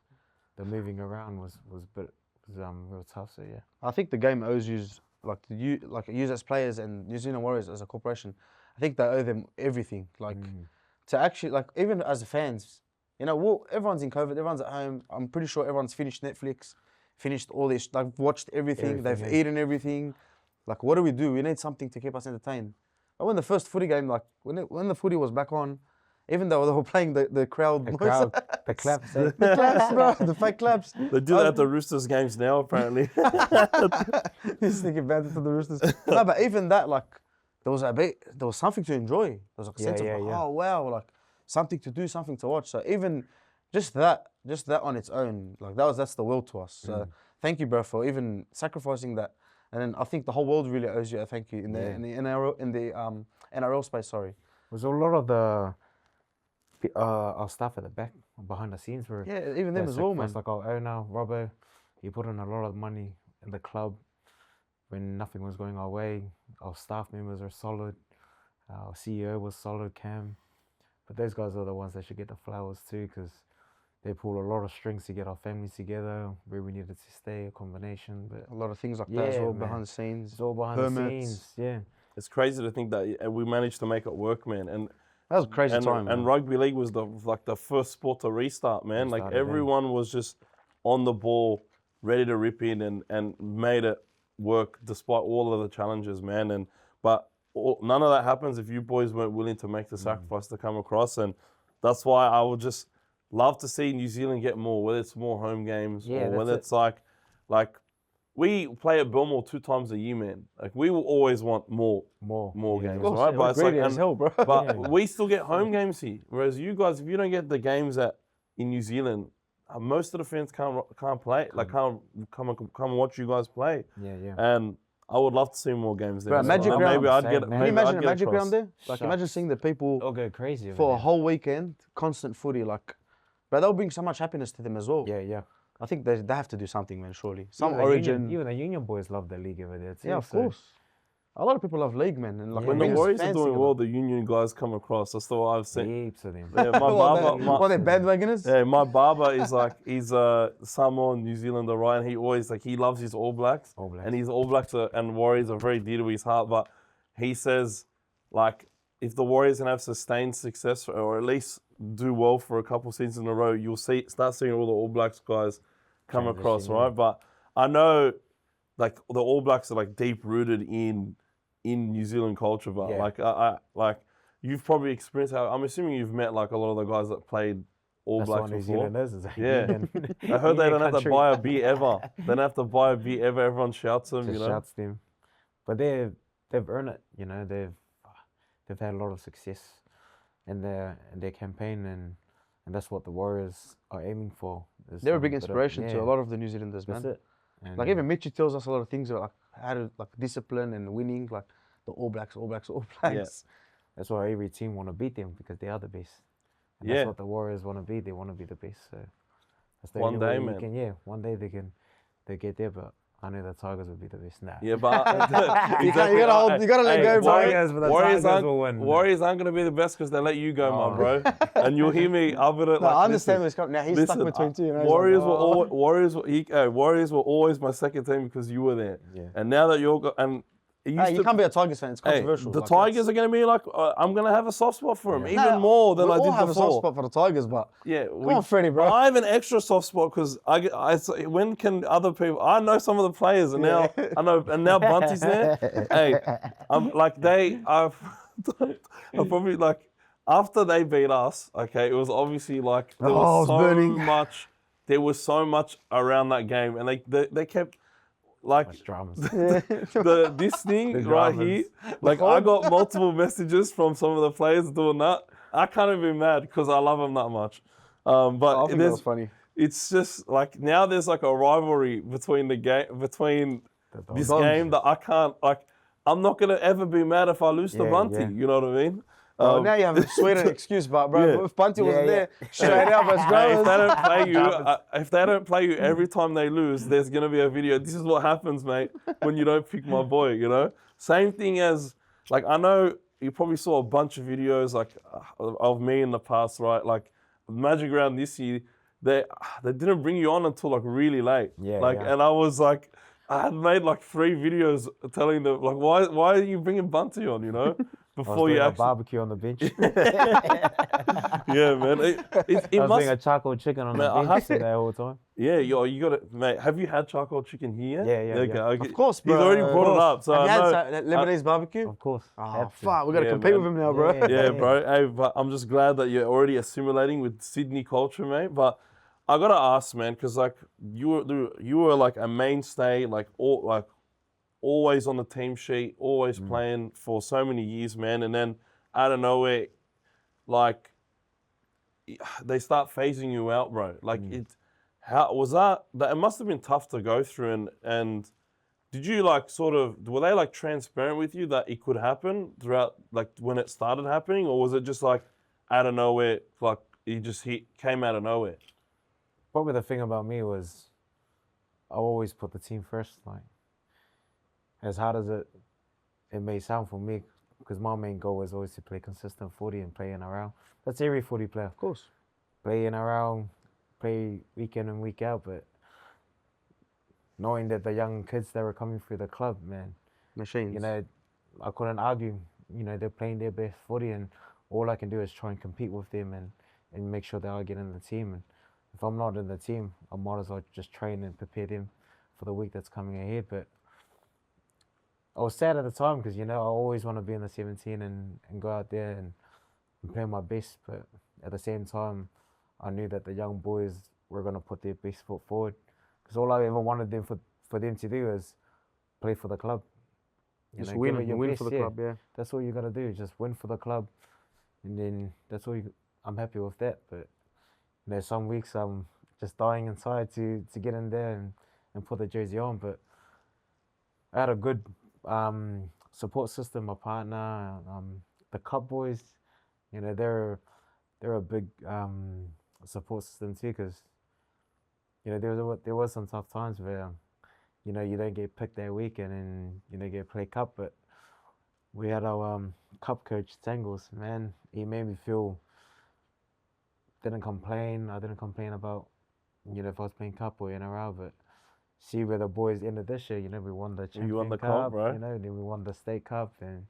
The moving around was real tough. So yeah. I think the game owes you, like you as players and New Zealand Warriors as a corporation. I think they owe them everything. Like to actually, like even as fans, you know, everyone's in COVID. Everyone's at home. I'm pretty sure everyone's finished Netflix, finished all this. Like watched everything. They've eaten everything. Like what do? We need something to keep us entertained. But when the first footy game, like when the footy was back on, even though they were playing the crowd The noise. crowd, the claps. The claps, bro, the fake claps. They do that at the Roosters games now, apparently. He's thinking bad to the Roosters. No, but even that, like, there was something to enjoy. There was like a sense of, oh wow, like something to do, something to watch. So even just that on its own, like that's the world to us. So thank you, bro, for even sacrificing that. And then I think the whole world really owes you a thank you in the NRL space. Sorry. Was a lot of our staff at the back, behind the scenes, were even them as well, man. Like our owner, Robbo, he put in a lot of money in the club when nothing was going our way. Our staff members are solid. Our CEO was solid, Cam. But those guys are the ones that should get the flowers too, because they pulled a lot of strings to get our families together, where we needed to stay, a combination. But a lot of things like that as well, behind the scenes. It's all behind the scenes, yeah. It's crazy to think that we managed to make it work, man. And that was a crazy time. And rugby league was the first sport to restart, man. Like everyone was just on the ball, ready to rip in and made it work despite all of the challenges, man. But none of that happens if you boys weren't willing to make the sacrifice to come across. And that's why I would just love to see New Zealand get more, whether it's more home games or whether it's like we play at Belmore 2 times a year, man. Like we will always want more games, right? But it's like, as hell, bro. But we still get home games here, whereas you guys, if you don't get the games in New Zealand, most of the fans can't play, like can't come and watch you guys play. Yeah. And I would love to see more games there. Bro, Magic Ground. Maybe I'd get. Can you imagine a Magic Ground there? Like imagine seeing the people all go crazy for a whole weekend, constant footy, like. But that'll bring so much happiness to them as well. Yeah. I think they have to do something, man, surely. Some even origin. Even the Union boys love the league over there too. Yeah, of course. A lot of people love league, man. And like when the Warriors are doing well, the Union guys come across. That's the way I've seen. Heaps of them. Yeah, my barber. What, they're bandwagoners? Yeah, my barber is like, he's a Samoan New Zealander, right? And he always, he loves his All Blacks. And his All Blacks and Warriors are very dear to his heart. But he says, like, if the Warriors can have sustained success or at least do well for a couple seasons in a row, you'll start seeing all the All Blacks guys come across, right? But I know, like, the All Blacks are like deep rooted in New Zealand culture, but like you've probably experienced how. I'm assuming you've met like a lot of the guys that played All Blacks before. I heard they don't have to buy a beer ever. They don't have to buy a beer ever. Everyone shouts them, you know. Shouts them, but they've earned it. You know, they've had a lot of success in their campaign, and that's what the Warriors are aiming for. They're a big inspiration to a lot of the New Zealanders, man. That's it. And like even Mitchie tells us a lot of things about like how to like discipline and winning, like the All Blacks. Yeah. That's why every team want to beat them, because they are the best. And that's what the Warriors want to be. They want to be the best. So that's the one day, man. One day they get there, but I know the Tigers will be the best now. Yeah, but you gotta let go, bro. Warriors aren't gonna be the best because they let you go, my bro. And you'll hear me. I understand what's coming. Now he's stuck between two. You know, Warriors were always my second team because you were there. Yeah. And now that you can't be a Tigers fan. It's controversial. The Tigers are going to be like, I'm going to have a soft spot for them, even more than I did before. We all have a soft spot for the Tigers, but come on, Freddie, bro. I have an extra soft spot because when can other people? I know some of the players, and now now Bunty's there. Hey, I'm probably like after they beat us. Okay, it was obviously like there was so much around that game, and they kept. Like dramas. this thing right here, like I got multiple messages from some of the players doing that. I can't even be mad because I love them that much. But I think that was funny. It's just like now there's like a rivalry between this game that I can't like. I'm not gonna ever be mad if I lose to Bunty. Yeah. You know what I mean? Now you have a sweet excuse, but bro, if Bunty wasn't there, straight up as if they don't play you every time they lose, there's gonna be a video. This is what happens, mate, when you don't pick my boy. You know, same thing as like I know you probably saw a bunch of videos like of me in the past, right? Like Magic Round this year, they didn't bring you on until like really late. And I was like. I had made like 3 videos telling them like why are you bringing Bunty on, you know? I was before doing you a actually. barbecue on the bench. Yeah, man. It I was must. doing a charcoal chicken on Man, the I bench have sitting to. there all the time. Yeah, you got it, mate. Have you had charcoal chicken here? Yeah. Okay. Of course, bro. He's already brought it up, so Have I you had know. Lebanese barbecue? Of course. Oh, had to. fuck. We got to Yeah, compete with man. him now, bro. Yeah, bro. Hey, but I'm just glad that you're already assimilating with Sydney culture, mate. But I gotta ask, man, because like you were like a mainstay, like always on the team sheet, always playing for so many years, man. And then out of nowhere, like they start phasing you out, bro. Like how was that? It must have been tough to go through. And did you like were they like transparent with you that it could happen throughout, like when it started happening, or was it just like out of nowhere, like came out of nowhere? Probably the thing about me was I always put the team first. Like, as hard as it may sound for me, because my main goal was always to play consistent footy and play in around. That's every footy player. Of course. Play in around, play week in and week out, but knowing that the young kids that were coming through the club, man, Machines. you know, I couldn't argue. You know, they're playing their best footy, and all I can do is try and compete with them and make sure that I get in the team. And if I'm not in the team, I might as well just train and prepare them for the week that's coming ahead. But I was sad at the time because, you know, I always want to be in the 17 and go out there and play my best. But at the same time, I knew that the young boys were going to put their best foot forward, because all I ever wanted them for them to do is play for the club. Just give win, it your win best, for the club, yeah. That's all you got to do, just win for the club. And then that's all I'm happy with that. But, you know, some weeks I'm just dying inside to get in there and put the jersey on. But I had a good support system, my partner, the Cup boys. You know, they're a big support system too, because, you know, there was some tough times where, you know, you don't get picked that week and then you don't get play Cup. But we had our Cup coach, Tangles, man. He made me feel, didn't complain. I didn't complain about, you know, if I was playing Cup or NRL, but see where the boys ended this year. You know, we won the Champion You won the Cup, Cup, right? you know, then we won the State Cup, and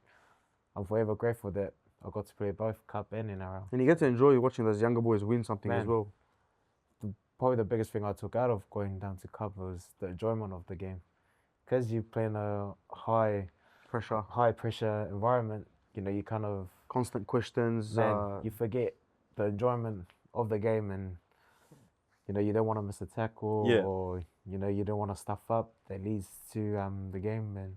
I'm forever grateful that I got to play both Cup and NRL. And you get to enjoy watching those younger boys win something as Man. well. Probably the biggest thing I took out of going down to Cup was the enjoyment of the game. Because you play in a high pressure environment, you know, you kind of, Constant questions. man, you forget the enjoyment of the game, and, you know, you don't want to miss a tackle, or, you know, you don't want to stuff up that leads to the game. And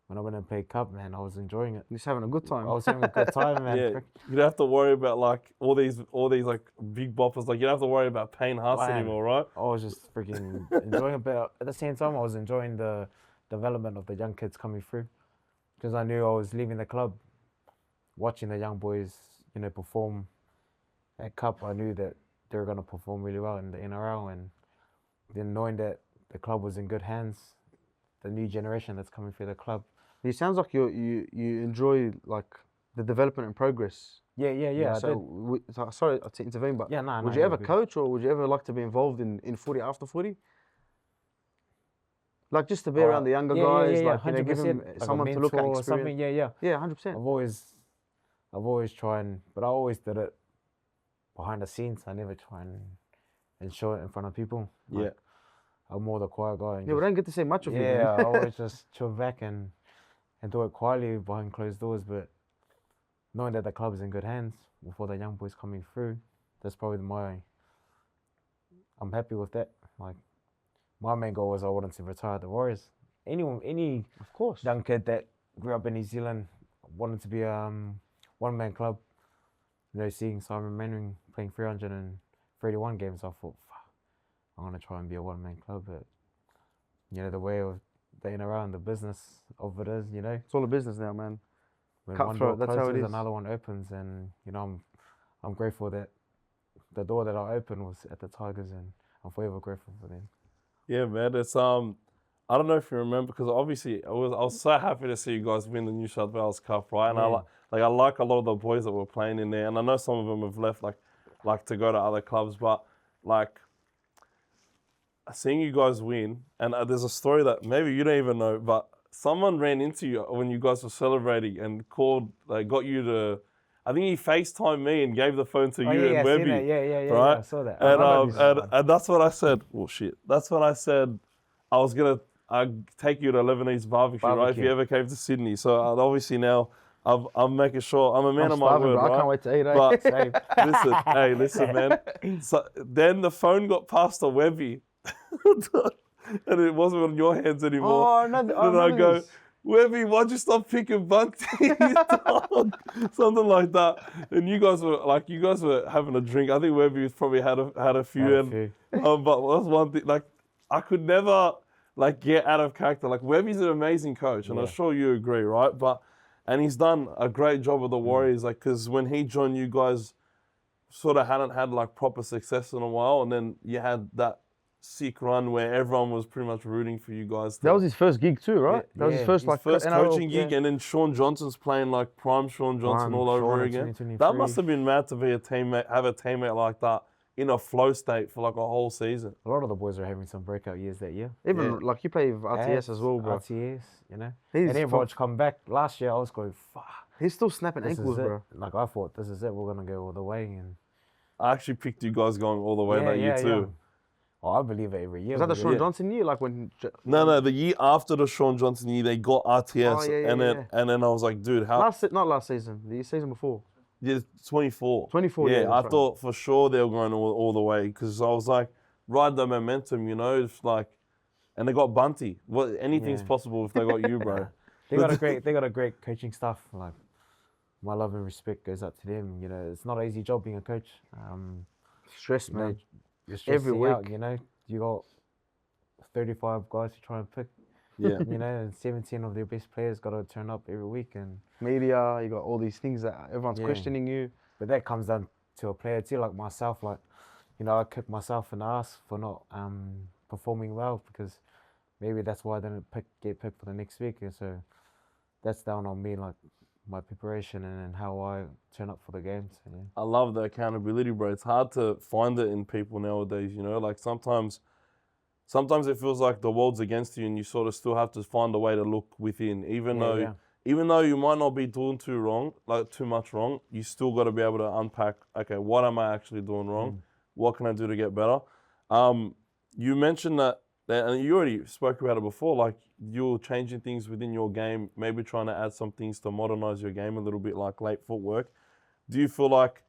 when I went and played Cup, man, I was enjoying it. Just having a good time. I was having a good time, man. Yeah, you don't have to worry about like all these like big boppers. Like you don't have to worry about Payne Haas Man. anymore, right? I was just freaking enjoying it, but at the same time, I was enjoying the development of the young kids coming through, because I knew I was leaving the club, watching the young boys, you know, perform at Cup. I knew that they were going to perform really well in the NRL, and then knowing that the club was in good hands, the new generation that's coming through the club. It sounds like you enjoy like the development and progress. Yeah, I did. Sorry to intervene, but Yeah, no, would no, you ever you're good. coach, or would you ever like to be involved in footy after footy? Like just to be around the younger guys, like, you know, give them 100%, like a someone to look at, mentor or experience. something. Yeah. Yeah, 100%. I've always tried, but I always did it behind the scenes. I never try and show it in front of people. Like, I'm more the quiet guy. And Yeah, we don't get to see much of you. yeah, Man. I always just chill back and do it quietly behind closed doors. But knowing that the club is in good hands with all the young boys coming through, that's probably I'm happy with that. Like, my main goal was I wanted to retire at the Warriors. Any Of course. young kid that grew up in New Zealand wanted to be a one-man club. You know, seeing Simon Mannering playing 331 games, I thought, fuck, I'm going to try and be a one-man club. But, you know, the way of being around, the business of it is, you know. It's all a business now, man. When Cutthroat, one door that's how it closes, is. another one opens. And, you know, I'm grateful that the door that I opened was at the Tigers, and I'm forever grateful for them. Yeah, man. It's I don't know if you remember, because obviously I was so happy to see you guys win the New South Wales Cup, right? And I like a lot of the boys that were playing in there, and I know some of them have left like to go to other clubs, but like seeing you guys win, and there's a story that maybe you don't even know, but someone ran into you when you guys were celebrating and called, like, got you to. I think he FaceTimed me and gave the phone to Oh, you yeah, and I seen Webby. that. Yeah, right? I saw that. I And love that and that's what I said. Well, shit. That's what I said. I was gonna take you to Lebanese barbecue, right? If you ever came to Sydney. So obviously now I'm making sure I'm a man I'm of my starving, word, bro. right? I can't wait to eat. But Same. listen, man. So then the phone got passed to Webby, and it wasn't on your hands anymore. Oh, no, Then I go, Webby, why'd you stop picking Bunty? Dog? Something like that. And you guys were having a drink. I think Webby probably had a few. But that's one thing. Like, I could never get out of character. Like, Webby's an amazing coach, and I'm sure you agree, right? And he's done a great job with the Warriors. Like, because when he joined, you guys sort of hadn't had like proper success in a while, and then you had that sick run where everyone was pretty much rooting for you guys. That was his first gig too, right? That was his first first NRL, coaching gig, and then Sean Johnson's playing like prime Sean Johnson all over again. That must have been mad to be have a teammate like that in a flow state for like a whole season. A lot of the boys are having some breakout years that year. Even like you play with RTS as well, bro. RTS, you know. He's and everyone come back last year. I was going, fuck. He's still snapping ankles, bro. Like, I thought, this is it. We're gonna go all the way, and I actually picked you guys going all the way that year too. Oh, I believe it every year. Was that the Sean Johnson year? Like when? No, the year after the Sean Johnson year, they got RTS, and then I was like, dude, how? Not last season, the season before. Yeah, 24. 24. Yeah, I thought for sure they were going all the way because I was like, ride the momentum, you know, it's like, and they got Bunty. Well, anything's possible if they got you, bro. They got a great coaching staff. Like, my love and respect goes out to them. You know, it's not an easy job being a coach. Stress, man. Every week, out, you know, you got 35 guys to try and pick. Yeah. You know, and 17 of their best players got to turn up every week, and media, you got all these things that everyone's questioning you. But that comes down to a player too, like myself. Like, you know, I kick myself in the ass for not performing well because maybe that's why I didn't get picked for the next week. And so that's down on me, like my preparation and how I turn up for the games. So, yeah. I love the accountability, bro. It's hard to find it in people nowadays, you know? Like sometimes it feels like the world's against you and you sort of still have to find a way to look within. Even though you might not be doing too much wrong, you still got to be able to unpack, okay, what am I actually doing wrong? What can I do to get better? You mentioned that, and you already spoke about it before, like you're changing things within your game, maybe trying to add some things to modernize your game a little bit, like late footwork. Do you feel like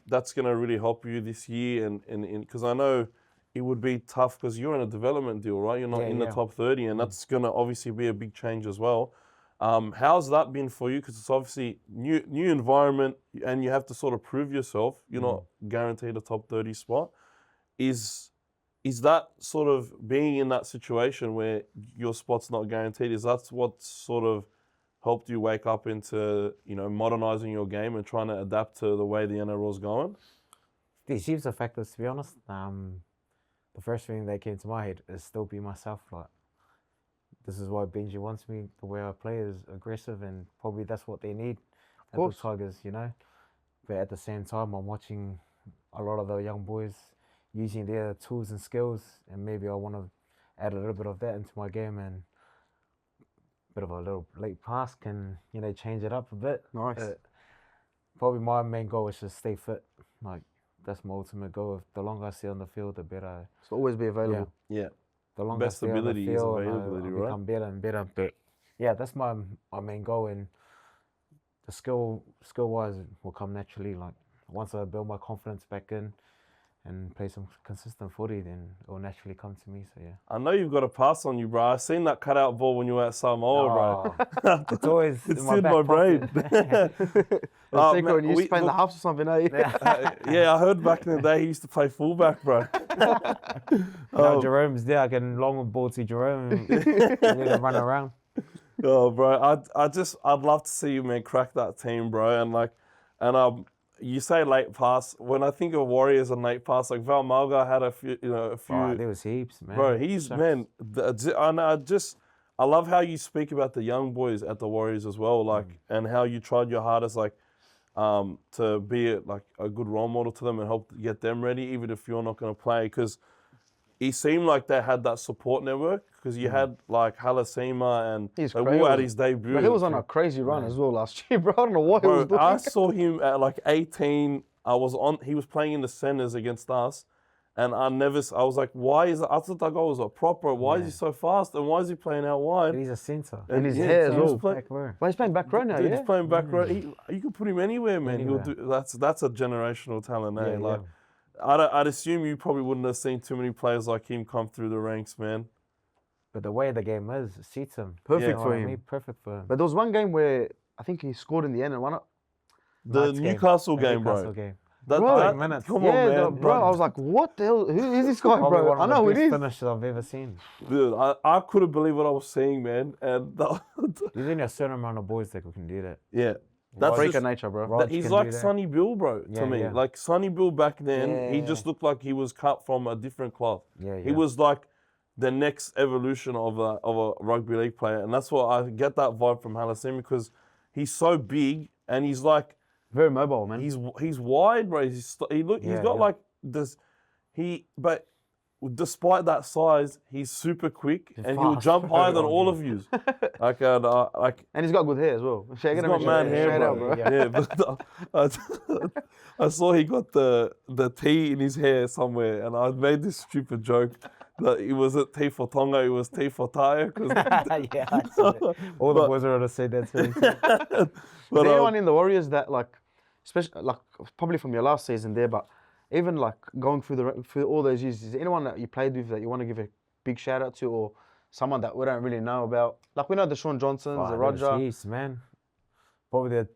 that's going to really help you this year? And because I know it would be tough because you're in a development deal, right? You're not in the top 30, and that's going to obviously be a big change as well. How's that been for you? Because it's obviously new environment, and you have to sort of prove yourself. You're not guaranteed a top 30 spot. Is that sort of being in that situation where your spot's not guaranteed? Is that what sort of helped you wake up into, you know, modernizing your game and trying to adapt to the way the NRL's going? These heaps of factors, to be honest. The first thing that came to my head is still be myself. Like, this is why Benji wants me. The way I play is aggressive, and probably that's what they need at the Tigers, you know. But at the same time, I'm watching a lot of the young boys using their tools and skills, and maybe I want to add a little bit of that into my game, and a bit of a little late pass can, you know, change it up a bit. Nice. Probably my main goal is to stay fit. Like, that's my ultimate goal. The longer I stay on the field, the better. So always be available. Yeah. The longer Best I stay on the ability is field, availability, I right? become better and better. But yeah, that's my main goal, and the skill wise will come naturally. Like, once I build my confidence back in and play some consistent footy, then it will naturally come to me. So yeah. I know you've got a pass on you, bro. I seen that cutout ball when you were at Samoa, bro. It's always it's in my in back my brain. When you used to play in the halves or something, eh? Yeah, I heard back in the day he used to play fullback, bro. Now Jerome's there. I can long ball to Jerome and let him run around. Oh, bro, I'd love to see you, man, crack that team, bro. And you say late pass. When I think of Warriors and late pass, like Val Malga had a few. Oh, there was heaps, man. Bro, I love how you speak about the young boys at the Warriors as well, like, and how you tried your hardest, like, to be a good role model to them and help get them ready, even if you're not going to play. Because he seemed like they had that support network because you had like Halasima and He's they crazy. were at his debut. But he was on a crazy run as well last year, bro. I don't know what he was Bro, doing. I saw him at like 18. He was playing in the centers against us. And I was like, why is I thought that guy was a proper. Why is he so fast? And why is he playing out wide? He's a centre. And his hair as he was well. play- But he's playing back row now, Dude, yeah? he's playing back row. You can put him anywhere, man. Anywhere. He'll do. That's a generational talent, eh? Yeah, Like, I'd assume you probably wouldn't have seen too many players like him come through the ranks, man. But the way the game is, suits him. Perfect You know for what I him. mean? Perfect for him. But there was one game where I think he scored in the end and won it. The Knights game. Newcastle The game, Newcastle bro. game. Bro, 10 minutes. Come Yeah, on, man. bro. I was like, what the hell? Who is this guy, Probably bro? one I of know the who it best is. finishes I've ever seen. Dude, I couldn't believe what I was seeing, man. And There's only a certain amount of boys that can do that. yeah, that's Freak just, of nature, bro. Raj he's can like do that. Sonny Bill, bro, to Yeah, me. yeah. Like Sonny Bill back then, he Yeah. just looked like he was cut from a different cloth. Yeah, yeah. He was like the next evolution of a rugby league player, and that's what I get that vibe from Halasimi because he's so big and he's like Very mobile, man. he's wide, bro. He's got Yeah. like this. But despite that size, he's super quick and he'll fast. jump higher than Yeah. all of you. like And he's got good hair as well. he's got man hair, Straight bro. out, bro. Yeah, but I saw he got the T in his hair somewhere, and I made this stupid joke that it wasn't T for Tonga, it was T for Taya. Yeah, I see that. All the boys are gonna say that to me. Is there anyone in the Warriors that especially probably from your last season there, but even going through all those years, is there anyone that you played with that you want to give a big shout out to, or someone that we don't really know about? Like we know the Sean Johnsons, the Roger. Jeez, man. Probably the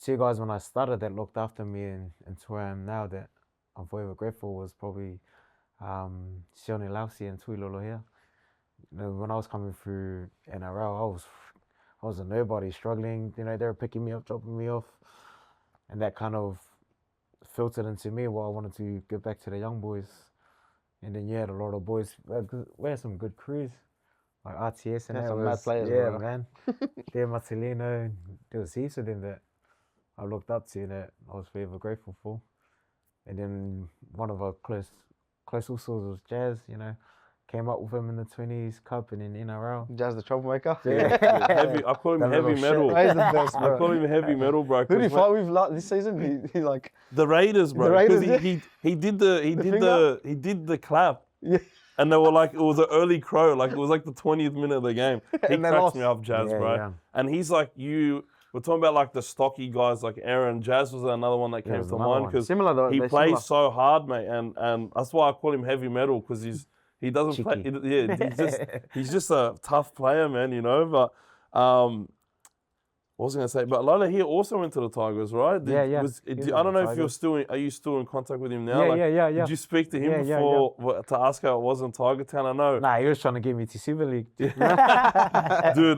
two guys when I started that looked after me and to where I am now that I'm forever grateful was probably Sione Lausi and Tui Lolo here. You know, when I was coming through NRL, I was a nobody, struggling. You know, they were picking me up, dropping me off, and that kind of filtered into me what I wanted to give back to the young boys. And then you had a lot of boys. We had some good crews, like RTS and Yeah, that some mad was, players, yeah, bro. man. There, Marcelino, there was heaps of them that I looked up to that I was forever grateful for. And then one of our close also was Jazz, you know. Came up with him in the 20s Cup and in NRL. Jazz the troublemaker. Heavy, I call him That heavy little metal. He's the best, I bro. call him heavy metal, bro. Who did he 'cause fight with this season? He like The Raiders, bro. The Raiders, 'Cause he did the clap. Yeah. And they were like, it was an early crow, like it was like the 20th minute of the game. He And they cracks lost. me up, Jazz, Yeah, bro. yeah. And he's like, we're talking about like the stocky guys like Aaron. Jazz was another one that came there's to another mind one. because Similar though. he they're plays similar. so hard, mate. And that's why I call him heavy metal because he doesn't play. Cheeky. Yeah, he's just a tough player, man. You know, but what was I gonna say? But Lola here also went to the Tigers, right? Yeah. I He was don't in know the if you're Tigers. are you still in contact with him now? Yeah. Did you speak to him Yeah, before to ask how it was in Tiger Town? I know. Nah, he was trying to get me to Super League. Dude,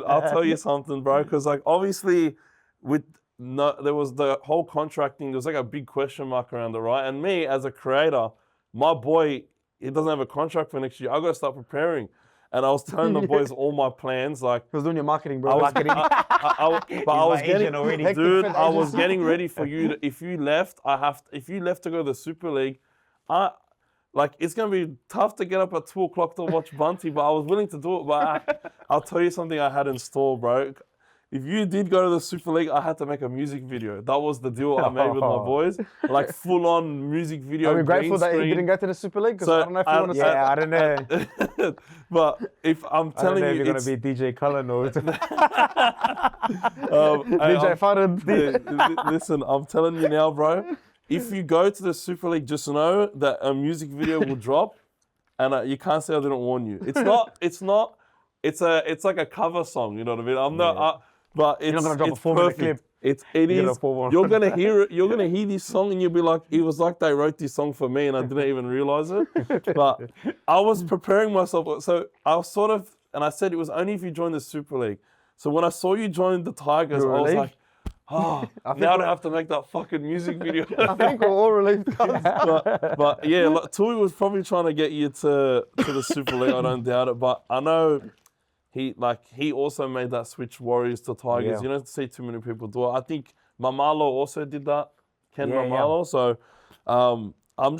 I'll tell you something, bro. Because like obviously, there was the whole contracting. There was like a big question mark around it, right? And me as a creator, my boy, he doesn't have a contract for next year. I got to start preparing. And I was telling the boys all my plans, like He was doing your marketing, bro. I was getting, Hectic dude, for the I was agency. getting ready for you. If you left to go to the Super League, it's gonna be tough to get up at 2 o'clock to watch Bunty, but I was willing to do it. But I'll tell you something I had in store, bro. If you did go to the Super League, I had to make a music video. That was the deal I made with my boys, like full on music video. Are we grateful green that he screen. didn't go to the Super League? Because So, I don't know if you want to say Yeah, I don't know. But if I'm I don't telling know if you, you're it's, gonna be DJ Cullen or DJ Farad. Listen, I'm telling you now, bro. If you go to the Super League, just know that a music video will drop, and you can't say I didn't warn you. It's not. It's like a cover song. You know what I mean? I'm not. But it's not gonna drop a it's 4-minute perfect. clip. It You're gonna is. pull one. You're gonna hear it. You're gonna hear this song, and you'll be like, "It was like they wrote this song for me, and I didn't even realize it." But I was preparing myself, so I was sort of, and I said it was only if you join the Super League. So when I saw you join the Tigers, You were I was relieved? like, "Oh, now I have to make that fucking music video." I think we're all relieved, guys. but yeah, like, Tui was probably trying to get you to the Super League. I don't doubt it, but I know. He also made that switch Warriors to Tigers. Yeah. You don't see too many people do it. I think Mamalo also did that. Ken Yeah, yeah. Mamalo. So I'm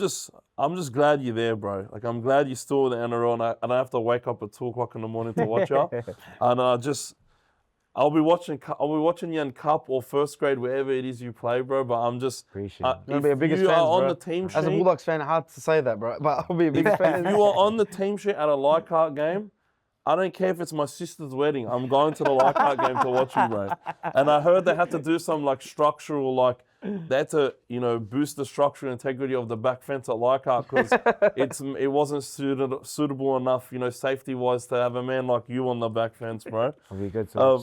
I'm just glad you're there, bro. Like, I'm glad you're still in the NRL, and I don't have to wake up at 2 o'clock in the morning to watch you. And I'll be watching you in cup or first grade, wherever it is you play, bro. But I'm just Appreciate it. You'll be a if biggest you fans, are on bro. the team sheet, As a Bulldogs fan, hard to say that, bro. But I'll be a big fan. if you are on the team sheet at a Leichhardt game, I don't care if it's my sister's wedding. I'm going to the Leichhardt game to watch you, bro. And I heard they had to do some like structural, like they had to, boost the structural integrity of the back fence at Leichhardt because it wasn't suitable enough, safety-wise to have a man like you on the back fence, bro. It'll be good to watch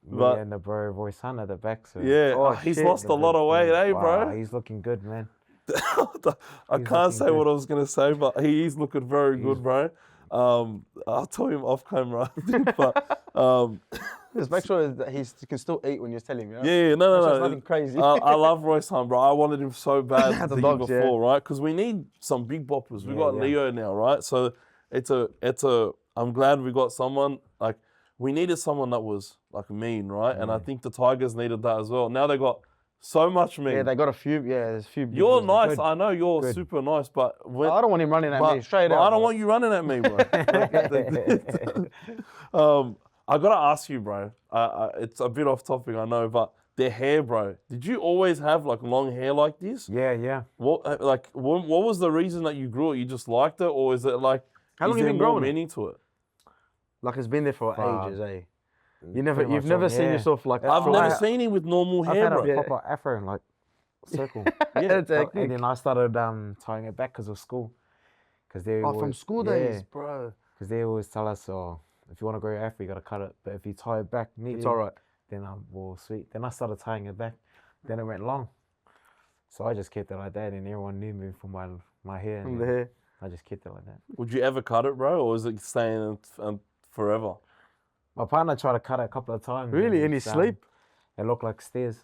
me but- and the bro Royce Hunt at the back. So. Yeah, he's lost a lot of weight, Wow, bro? he's looking good, man. I can't say good. what I was going to say, but he is looking very good, bro. I'll tell him off camera. But Just make sure that he can still eat when you tell him. no. It's nothing crazy. I love Royce Hunt, bro. I wanted him so bad The the Dogs, year before, right? Because we need some big boppers. We got Leo now, right? So I'm glad we got someone like we needed someone that was like mean, right? And I think the Tigers needed that as well. Now they got so much mean. Yeah, they got a few. Yeah, there's a few. big You're ones. nice. Good. I know you're Good. super nice, but when I don't want him running at me straight but out. I don't bro. want you running at me, bro. I gotta ask you, bro. It's a bit off topic, I know, but their hair, bro. Did you always have like long hair like this? Yeah. What was the reason that you grew it? You just liked it, or is it like How long is you there been more growing it? meaning to it? Like it's been there for Bruh. ages, eh? Pretty You've much never long seen hair. yourself like. I've short. never seen him with normal I've hair, had bro. a proper afro, like circle. Yeah. And then I started tying it back because of school. Cause they Oh, from always- school days, bro. Because they always tell us, if you want to grow your afro, you got to cut it. But if you tie it back neatly, It's all right. then well, sweet. Then I started tying it back. Then it went long. So I just kept it like that, and everyone knew me from my hair. From and the then hair. I just kept it like that. Would you ever cut it, bro, or is it staying forever? My partner tried to cut it a couple of times. Really? and In his it's, sleep? It looked like stairs.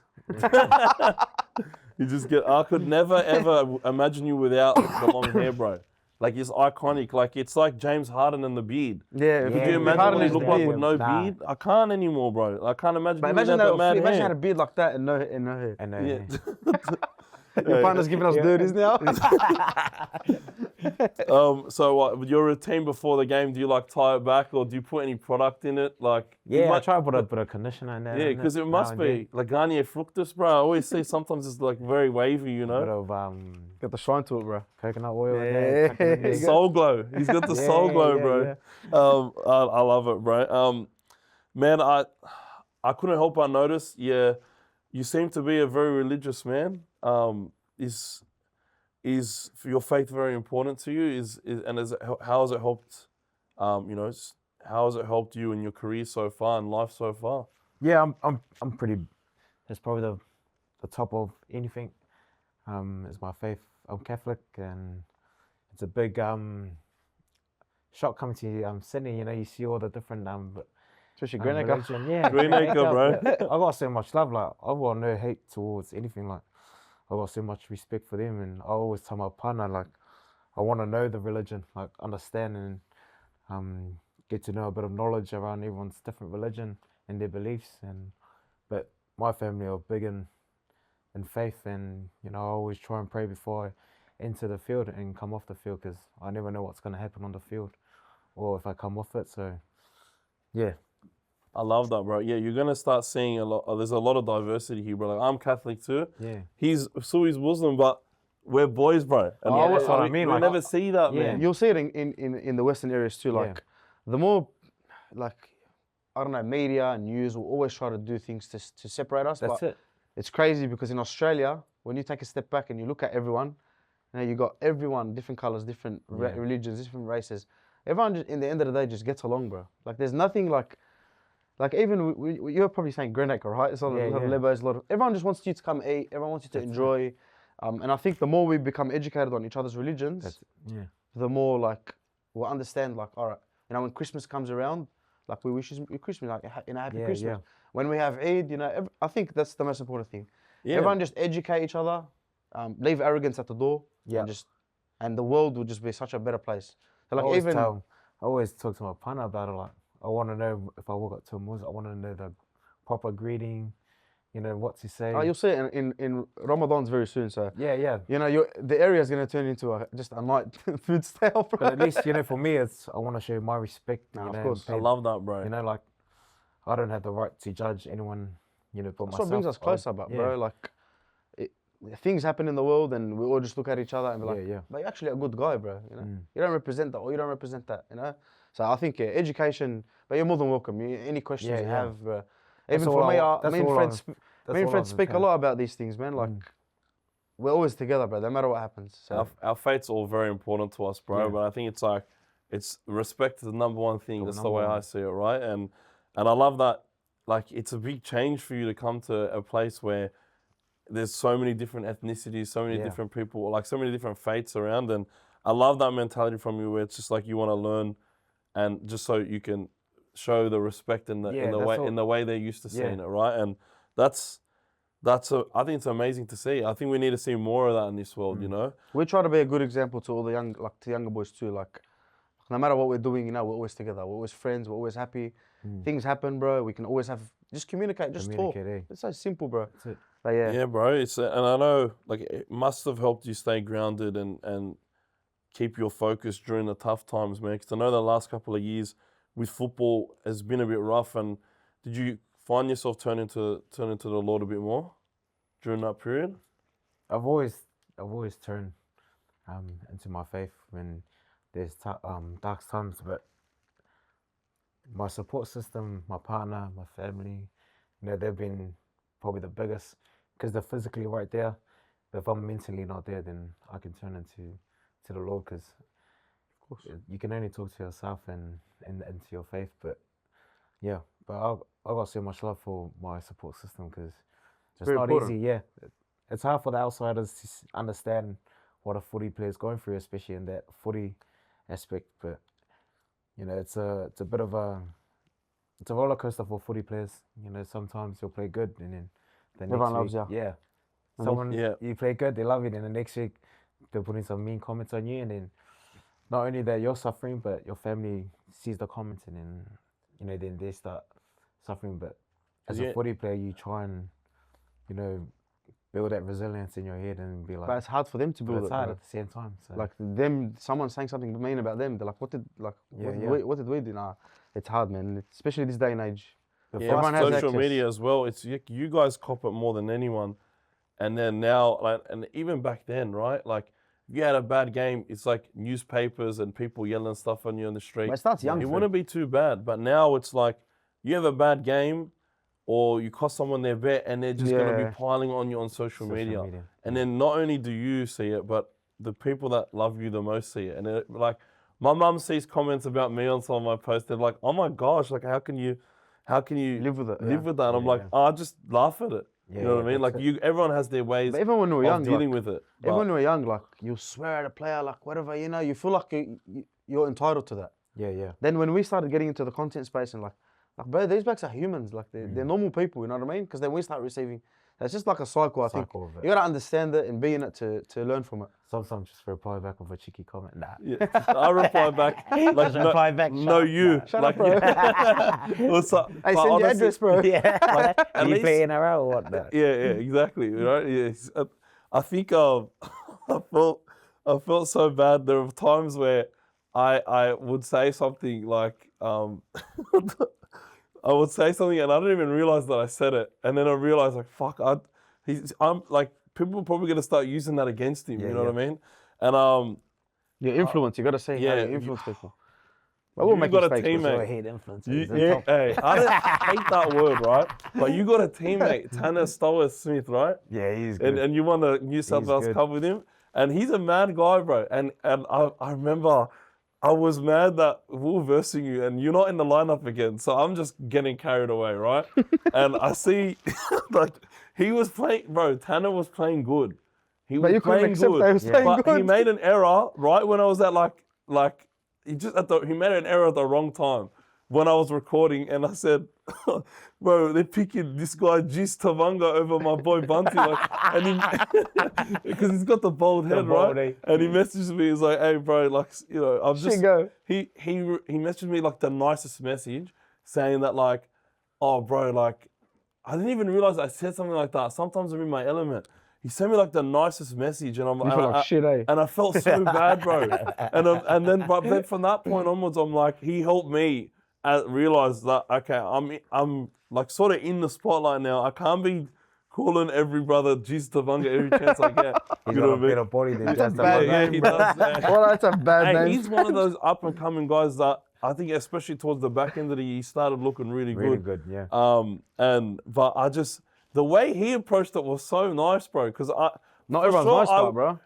You just get. I could never ever imagine you without the long hair, bro. Like it's iconic. Like it's like James Harden and the beard. Yeah. Could Yeah, you imagine Harden what he is looked the like beard. with no Nah. beard? I can't anymore, bro. I can't imagine. But you imagine without that. mad Imagine hair. had a beard like that and no hair. And Yeah. Your partner's giving us dirties now. So what, your routine before the game? Do you like tie it back, or do you put any product in it? Like you yeah, I might- try to put a bit of conditioner in there. Yeah, because it must be like Garnier Fructus, bro. I always see sometimes it's like very wavy, you A bit know. of Got the shine to it, bro. coconut oil in Yeah. there. tuck it in there. Soul glow. He's got the soul glow, bro. I love it, bro. Man, I couldn't help but notice. Yeah, you seem to be a very religious man. Is your faith very important to you? How has it helped? How has it helped you in your career so far and life so far? Yeah, I'm pretty. That's probably the top of anything. Is my faith. I'm Catholic, and it's a big shock coming to Sydney. You know, you see all the different Especially Greenacre. religion. Yeah, Greenacre, bro. I got so much love. Like I've got no hate towards anything. Like I got so much respect for them, and I always tell my partner like I want to know the religion, like understand and get to know a bit of knowledge around everyone's different religion and their beliefs. But my family are big in faith, and I always try and pray before I enter the field and come off the field, because I never know what's going to happen on the field or if I come off it. So yeah. I love that, bro. Yeah, you're gonna start seeing a lot. There's a lot of diversity here, bro. Like, I'm Catholic too. Yeah. He's Muslim, but we're boys, bro. And Yeah, that's what I mean, We like- never see that, Yeah. man. You'll see it in the Western areas too. Like the more, like, I don't know, media and news will always try to do things to separate us. That's but it. It's crazy because in Australia, when you take a step back and you look at everyone, you got everyone, different colors, different religions, different races. Everyone, in the end of the day, just gets along, bro. Like there's nothing like even you're probably saying Greenacre, right? It's a lot of Lebos, everyone just wants you to come eat. Everyone wants you to enjoy. And I think the more we become educated on each other's religions, the more like we'll understand. Like, all right, when Christmas comes around, like we wish you Christmas, like a happy Christmas. Yeah. When we have Eid, I think that's the most important thing. Yeah. Everyone just educate each other, leave arrogance at the door, Yeah. and the world will just be such a better place. So like I always talk to my partner about it. Like I want to know if I walk up to a Muslim, I want to know the proper greeting, you know, what to say. Oh, you'll see it in Ramadan's very soon. So Yeah. you know, the area is going to turn into just a night food style, bro. But at least, you know, for me, I want to show my respect. Nah, you of know, course. I love that, bro. You know, like, I don't have the right to judge anyone, you know, but That's myself. what brings us closer, bro. Like, things happen in the world, and we all just look at each other and be like, "But you're actually a good guy, bro. You know, you don't represent that, or you don't represent that. You know." So I think education. But you're more than welcome. Any questions you have, bro. Even for me, me and Fred speak a lot about these things, man. Like, we're always together, bro. No matter what happens. So Our faith's all very important to us, bro. But I think it's like, respect is the number one thing. That's the way I see it, right? And I love that. Like, it's a big change for you to come to a place where there's so many different ethnicities, so many different people, like so many different faiths around. And I love that mentality from you, where it's just like you want to learn, and just so you can show the respect in the way they're used to seeing it, right? And I think it's amazing to see. I think we need to see more of that in this world, you know. We try to be a good example to all the younger boys too. Like, no matter what we're doing, you know, we're always together. We're always friends. We're always happy. Things happen, bro. We can always just communicate, just talk. It's so simple, bro. That's it. But yeah, bro. And I know, like, it must have helped you stay grounded and keep your focus during the tough times, man. Because I know the last couple of years with football has been a bit rough. And did you find yourself turning to the Lord a bit more during that period? I've always turned into my faith when there's dark times, but my support system, my partner, my family, you know, they've been probably the biggest, because they're physically right there. But if I'm mentally not there, then I can turn into the Lord, because of course you can only talk to yourself and to your faith. But yeah, but I got so much love for my support system, because it's not easy. Yeah, it's hard for the outsiders to understand what a footy player is going through, especially in that footy aspect. But you know, it's a bit of a roller coaster for footy players. You know, sometimes you'll play good, and then the next everyone week, loves you. Yeah, you play good, they love you. Then the next week, they're putting some mean comments on you, and then not only that you're suffering, but your family sees the comments, and then, you know, then they start suffering. But as a footy player, you try and, you know, build that resilience in your head and be like. But it's hard for them to build it. It's hard at the same time. So. Like someone saying something mean about them. They're like, what did we do? Nah, it's hard, man. Especially this day and age. Everyone has social media as well. It's you guys cop it more than anyone. And then now, like, and even back then, right? Like, if you had a bad game, it's like newspapers and people yelling stuff on you on the street. But it starts young. It wouldn't be too bad. But now it's like, you have a bad game, or you cost someone their bet, and they're just going to be piling on you on social media. And then not only do you see it, but the people that love you the most see it. And like, my mum sees comments about me on some of my posts. They're like, "Oh my gosh, like how can you live with it? And I'm like, I just laugh at it. You know what I mean? Like, everyone has their ways. But even when we were young, dealing with it. Even when we were young, like, you swear at a player, like whatever, you know, you feel like you're entitled to that. Yeah. Then when we started getting into the content space and like, bro, these blacks are humans. Like, they're normal people, you know what I mean? Because then we start receiving. It's just like a cycle, I think. You got to understand it and be in it to learn from it. Sometimes just reply back with a cheeky comment. Nah. Yeah, I reply back. Like, reply back. No, you. Shut up, bro. What's up? Hey, send your address, bro. Yeah. Like, are you playing around or what? Yeah, exactly. Right? Yes. I think I felt so bad. There were times where I would say something like I would say something and I don't even realize that I said it, and then I realized, like, fuck, I'm like, people are probably gonna start using that against him. You know what I mean? And your influence, you gotta say how you influence people. But we'll make got mistakes, a teammate. I hate influencers. Hey, I don't hate that word, right? But you got a teammate, Tanner Stowers-Smith, right? Yeah, he's good. And you won a New South Wales Cup with him, and he's a mad guy, bro. And I remember, I was mad that we were versing you and you're not in the lineup again. So I'm just getting carried away, right? And I see, like, he was playing, bro, Tanner was playing good. He was playing good. But he made an error right when I was at he made an error at the wrong time when I was recording, and I said, bro, they're picking this guy Gis Tavanga over my boy Bunty, because he's got the bald head, right? And he messaged me, he's like, hey, bro, like, you know, I'm just, he messaged me like the nicest message, saying that, like, oh, bro, like, I didn't even realize I said something like that. Sometimes I'm in my element. He sent me like the nicest message, and I'm You feel like shit, eh? and I felt so bad, bro. But then from that point onwards, I'm like, he helped me realize that okay, I'm like sort of in the spotlight now. I can't be calling every brother Jesus Tavanga every chance I get. He's You got know a what I mean? better body than That's a just bad Yeah, name, he bro. does. Yeah. Well, that's a bad Hey, name. he's one of those up and coming guys that I think, especially towards the back end of the year, he started looking really Really good. good, yeah. But I just the way he approached it was so nice, bro. Because Not for everyone's sure, nice, like, bro.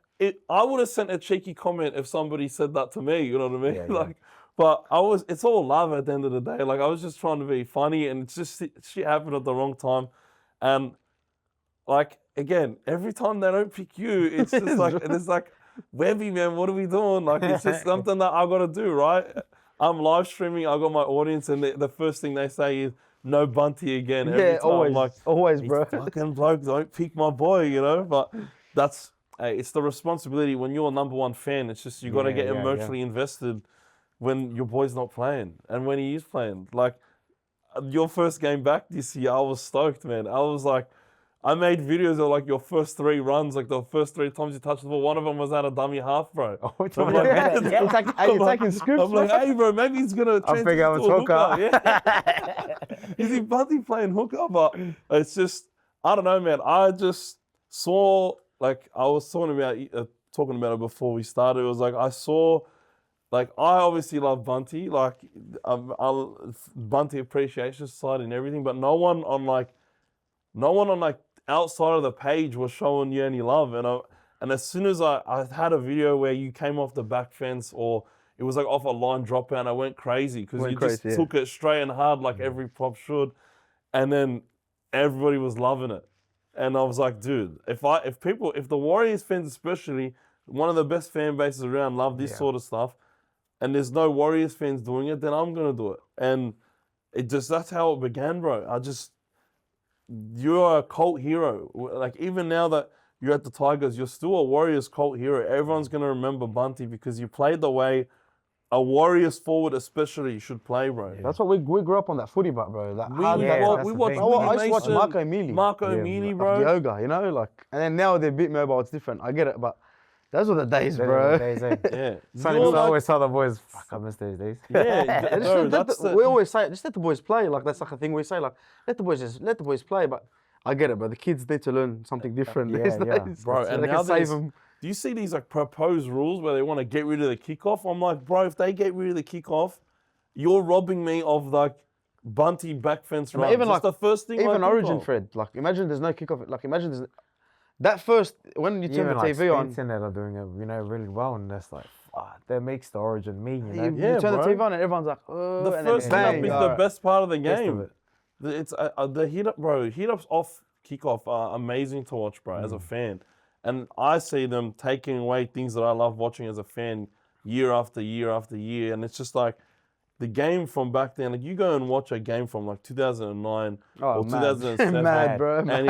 I would have sent a cheeky comment if somebody said that to me. You know what I mean? Yeah, yeah. But it's all love at the end of the day. Like I was just trying to be funny, and it's just shit happened at the wrong time, and like again, every time they don't pick you, it's just like it's like, Webby man, what are we doing? Like it's just something that I got to do, right? I'm live streaming. I got my audience, and the first thing they say is no Bunty again. Every Yeah, time. always, Like, always, "You bro. fucking bloke, don't pick my boy, you know. But that's it's the responsibility when you're a number one fan. It's just you got to get emotionally invested when your boy's not playing and when he is playing. Like your first game back this year, I was stoked, man. I was like, I made videos of like your first 3 runs, like the first 3 times you touched the ball. One of them was at a dummy half, bro. Oh, it's I'm like, You're taking scripts, I'm like, hey, bro, maybe he's gonna I figure I was hooker. Yeah. Is he Bunty playing hooker? But it's just, I don't know, man. I just saw, like, I was talking about it before we started. It was like I saw, like, I obviously love Bunty, like, Bunty Appreciation Society and everything, but no one on outside of the page was showing you any love. And as soon as I had a video where you came off the back fence or it was like off a line dropout, and I went crazy because you just took it straight and hard like every prop should. And then everybody was loving it. And I was like, dude, if the Warriors fans especially, one of the best fan bases around, love this sort of stuff, and there's no Warriors fans doing it, then I'm gonna do it. And that's how it began, bro. You're a cult hero. Like even now that you're at the Tigers, you're still a Warriors cult hero. Everyone's gonna remember Bunty because you played the way a Warriors forward especially should play, bro. Yeah. That's what we grew up on, that footy, but bro. That We watched I used to watch Marco Emili. Marco Emili, bro. Yoga, you know, like, and then now they're a bit mobile. It's different. I get it, but those were the days, bro. Yeah. I always tell the boys, fuck, I miss those days. Yeah, We always say, just let the boys play. Like that's like a thing we say, like let the boys play. But I get it, but the kids need to learn something different these days, bro. so And they now can save them. do you see these like proposed rules where they want to get rid of the kickoff? I'm like, bro, if they get rid of the kickoff, you're robbing me of like Bunty back fence runs. Even like the first thing. even I Origin, Fred. Like imagine there's no kickoff. Like imagine there's that first when you turn the TV on. Internet are doing it, really well, and that's like, that makes the Origin me, you know. You turn the TV on and everyone's like, oh, the and first then hit up is the best part of the game. Of It's the hit up, bro. Hit ups off kickoff are amazing to watch, bro, as a fan. And I see them taking away things that I love watching as a fan year after year after year. And it's just like the game from back then, like you go and watch a game from like 2009 or 2007. Mad, bro. And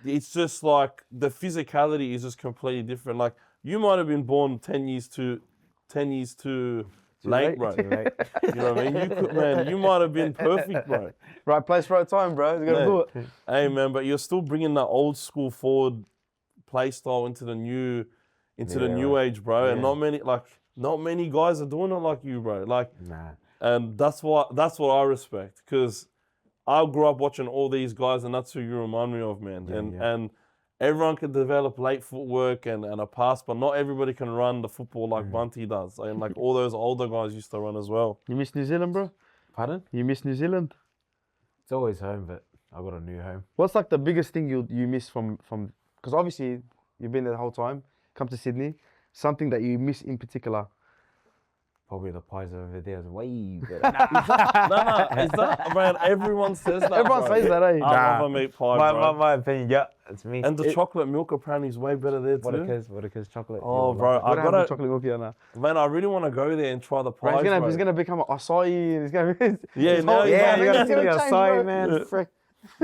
it's just like the physicality is just completely different. Like you might have been born 10 years too late, bro. You know what I mean? You might have been perfect, bro. Right place, right time, bro. You gotta do it. Hey, man, but you're still bringing that old school forward play style into the new age, bro. Yeah. And not many guys are doing it like you, bro. Like, Nah. and that's what I respect because I grew up watching all these guys, and that's who you remind me of, man. And everyone can develop late footwork and a pass, but not everybody can run the football like Bunty does. And like all those older guys used to run as well. You miss New Zealand, bro? Pardon? You miss New Zealand? It's always home, but I got a new home. What's like the biggest thing you miss from because obviously you've been there the whole time, come to Sydney, something that you miss in particular? Probably the pies over there is way better. Is that, man, everyone says that. Everyone bro. says that, eh? I love a meat pie, bro. my opinion, yeah, it's me. And the chocolate milk apparently is way better there too. Whatever's chocolate. Oh, bro, I got a chocolate milk here now. Man, I really want to go there and try the pies, Bro, bro. he's gonna become an acai, and he's gonna Yeah, now you gotta it's see gonna the change, acai, bro. man. Frick.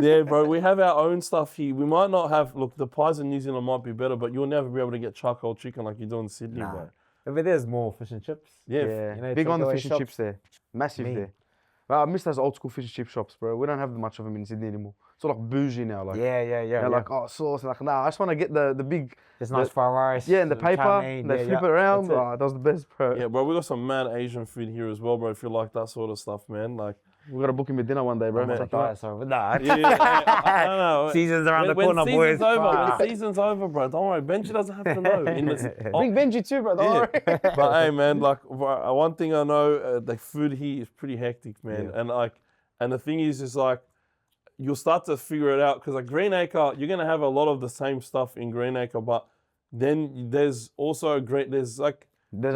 Yeah, bro, we have our own stuff here. We might not have, look, the pies in New Zealand might be better, but you'll never be able to get charcoal chicken like you do in Sydney, bro. Over there's more fish and chips. Yeah. Yeah, You know, big on the takeaway fish and shops. chips there. Massive Me. there. I miss those old school fish and chip shops, bro. We don't have much of them in Sydney anymore. It's all like bougie now, like Yeah. like sauce. Like nah, I just want to get the big. It's nice fried rice. Yeah, and the chow paper, mein, and they yeah, flip it around. that's it. Oh, that was the best, bro. Yeah, bro, we got some mad Asian food here as well, bro. If you like that sort of stuff, man. Like, We gotta book him a dinner one day, bro. I'm on a Take him out. diet, sorry, but nah. I don't know. Season's around the when corner, season's boys. over, Fuck. when season's over, bro, don't worry. Benji doesn't have to know. Bring Benji too, bro. Don't worry. But hey, man, like one thing I know, the food here is pretty hectic, man. Yeah. And the thing is like, you'll start to figure it out because like Greenacre, you're gonna have a lot of the same stuff in Greenacre, but then there's also there's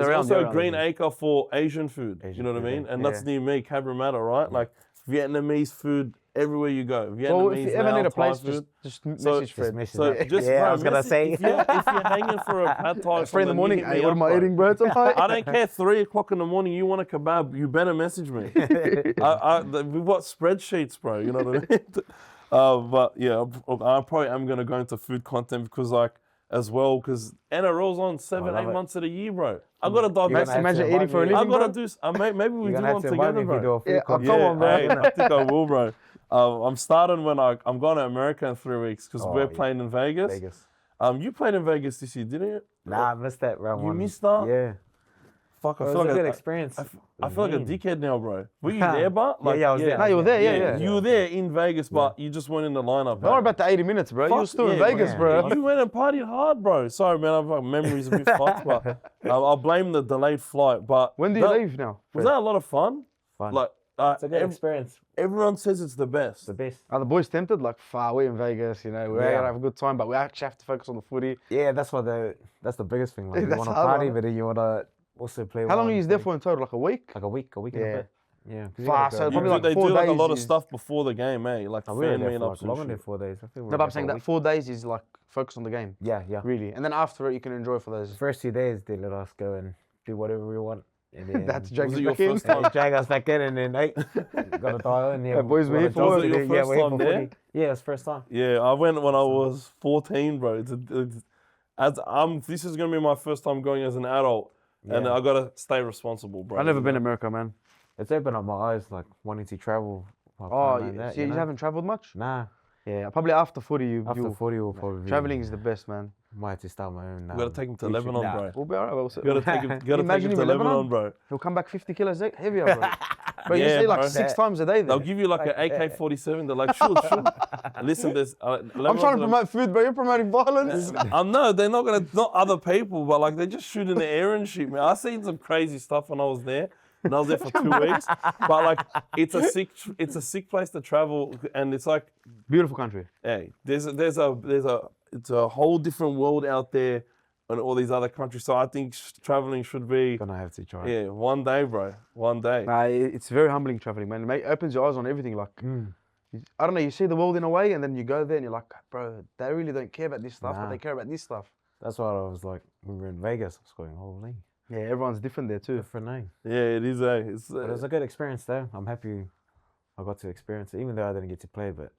also a Greenacre for Asian food. You know what I mean? And that's near me, Cabramatta, right? Like Vietnamese food everywhere you go. Vietnamese, Well, if you ever need a place, Thai food. just message Fred. So just I bro, was gonna say. if you're hanging for a pad thai, 3 in the morning, hit me hey, what up, am I bro. eating, bro, tonight? I don't care. 3 o'clock in the morning, you want a kebab, you better message me. We've got spreadsheets, bro. You know what I mean? But yeah, I probably am gonna go into food content because because NRL's on 7-8 months of the year, bro. I gotta dive back. Imagine eating for a living, I bro. gotta do. Maybe we do one together, bro. Come on, bro. Hey, I think I will, bro. I'm starting when I'm going to America in 3 weeks because we're playing in Vegas. You played in Vegas this year, didn't you? Nah, I missed that round You one. missed that? Yeah. Fuck, I It feel was like a good experience. I feel like a dickhead now, bro. Were you there, but Yeah, I was there. No, you were there, yeah. You were there in Vegas, but you just weren't in the lineup. Don't worry about the 80 minutes, bro. You were still in Vegas, bro. You went and partied hard, bro. Sorry, man. I've got memories a bit fucked, but I'll blame the delayed flight. But When do you leave now? Was that a lot of fun? Fun. Like, It's a good experience. everyone says it's the best. The best. Are the boys tempted? Like, we're in Vegas, you know, we're gonna have a good time, but we actually have to focus on the footy. Yeah, that's the biggest thing. Like, you That's want to hard, party, man. but then you want to also play. How long are you there for in total? Like a week? Like a week and a bit. Yeah. 'cause you Far, gotta so go. probably like They 4 do like a days lot of is- stuff before the game, eh? Like We were fan there meetups for like and longer shit. than 4 days. I think we were No, there but I'm for saying a that week. 4 days is like focus on the game. Yeah. Really. And then after it, you can enjoy for those. The first 2 days, they let us go and do whatever we want. And then That's dragging Was it your back in. first time? they drag us back in, and then got to dial in. Yeah, boys, we're here for Was work. it your first time there? Yeah, it's first time. Yeah, I went when I was 14, bro. This is gonna be my first time going as an adult, and Yeah. I gotta stay responsible, bro. I've never been to America, man. It's opened up my eyes, like wanting to travel. Like, Oh, like that, you haven't traveled much? Nah. Yeah, probably after footy, After 40 will probably be. traveling is the best, man. Might have to start my own. We gotta take him to YouTube. Lebanon, Nah. bro. We'll be alright. We'll Gotta take him. Gotta take Imagine him him to in Lebanon, Lebanon? bro. He'll come back 50 kilos heavier, bro. Bro, you Yeah, see like bro. 6 times a day there. They'll give you like an AK-47. They're like, shoot. Listen, there's. I'm trying to promote food, bro. You're promoting violence. No, they're not gonna. Not other people, but like they just shoot in the air and shit, man. I seen some crazy stuff when I was there. And I was there for 2 weeks. But like, it's a sick place to travel, and it's like, Beautiful country. hey, it's a whole different world out there, and all these other countries. So I think traveling should be, Gonna have to try. yeah, one day, bro, one day. Nah, it's very humbling traveling, man. It opens your eyes on everything. Like, I don't know, you see the world in a way, and then you go there and you're like, bro, they really don't care about this stuff, but Nah. they care about this stuff. That's why I was like, when we were in Vegas, I was going, holy, Yeah, everyone's different there too. different name. Yeah, it is. It's But it was a good experience though. I'm happy I got to experience it, even though I didn't get to play, but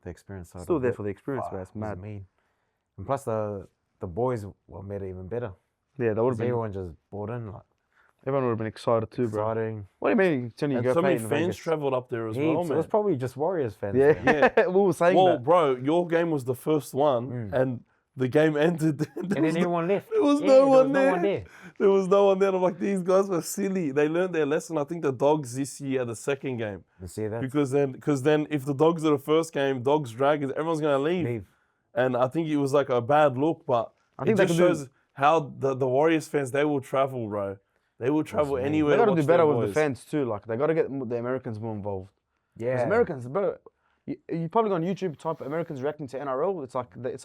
the experience side Still of there it, for the experience, bro. It's was mad. mean. And plus the boys made it even better. Yeah, that would have 'Cause been. everyone just bought in, like, Everyone would have been excited too, bro. exciting. What do you mean? Tony, you and go so play many in fans Vegas? travelled up there as Heaps. well, It man. was probably just Warriors fans. Yeah, there. we were saying Well, that. bro, your game was the first one, and the game ended. And then everyone left. There was Yeah, no one there there. was no one there. There was no one there. I'm like, these guys were silly. They learned their lesson. I think the Dogs this year, the second game, You see that? because then if the Dogs are the first game, Dogs Dragons, everyone's gonna leave. And I think it was like a bad look, but I think it they just could do- shows how the Warriors fans, they will travel, bro. They will travel anywhere. They got to watch do better their with the boys. fans too. Like they got to get the Americans more involved. Yeah. Because Americans, bro, you probably go on YouTube, type Americans reacting to NRL. It's like they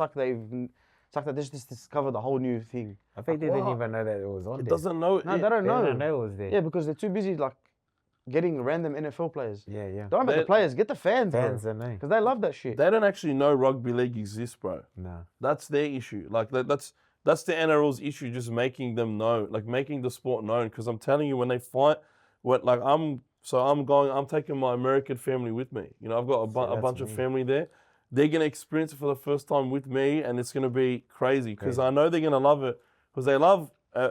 just discovered the whole new thing. I think they didn't even know that it was on It there. doesn't know. No, they don't They know. didn't know it was there. Yeah, because they're too busy like getting random NFL players. Yeah, yeah. Don't about the players, get the fans, Fans, bro. don't know. Because they love that shit. They don't actually know rugby league exists, bro. No. That's their issue. Like that's the NRL's issue, just making them know, like making the sport known. Because I'm telling you, when they fight, I'm taking my American family with me. You know, I've got a that's bunch of me. family there. They're gonna experience it for the first time with me, and it's gonna be crazy because I know they're gonna love it because they love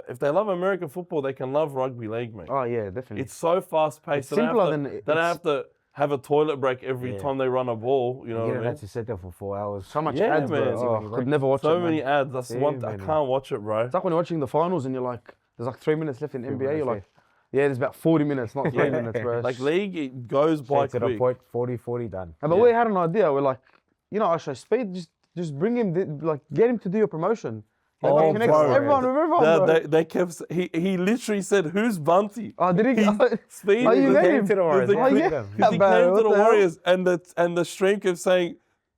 if they love American football, they can love rugby league, mate. Oh yeah, definitely. It's so fast paced. It's simpler than they don't have to have a toilet break every time they run a ball. You know You what I don't mean? have to sit there for 4 hours. so much Yeah, ads, man. bro. Oh, I could never watch it. So Man. many ads. That's one. I can't watch it, bro. It's like when you're watching the finals and you're like, there's like 3 minutes left in NBA. minutes You're like, yeah, there's about 40 minutes, not 3 minutes, bro. Like league, it goes by Straight to the quick. point, 40, done. But we had an idea. We're like, you know, ishowspeed, just bring him, like, get him to do your promotion. He Oh, connects bro. everyone with everyone, bro. They kept. He literally said, "Who's Bunty?" Oh, did he? Speed. Oh, you Because met came him? to the Warriors. Oh, yeah. he came Bro, to what the the hell? Warriors, and the stream kept saying,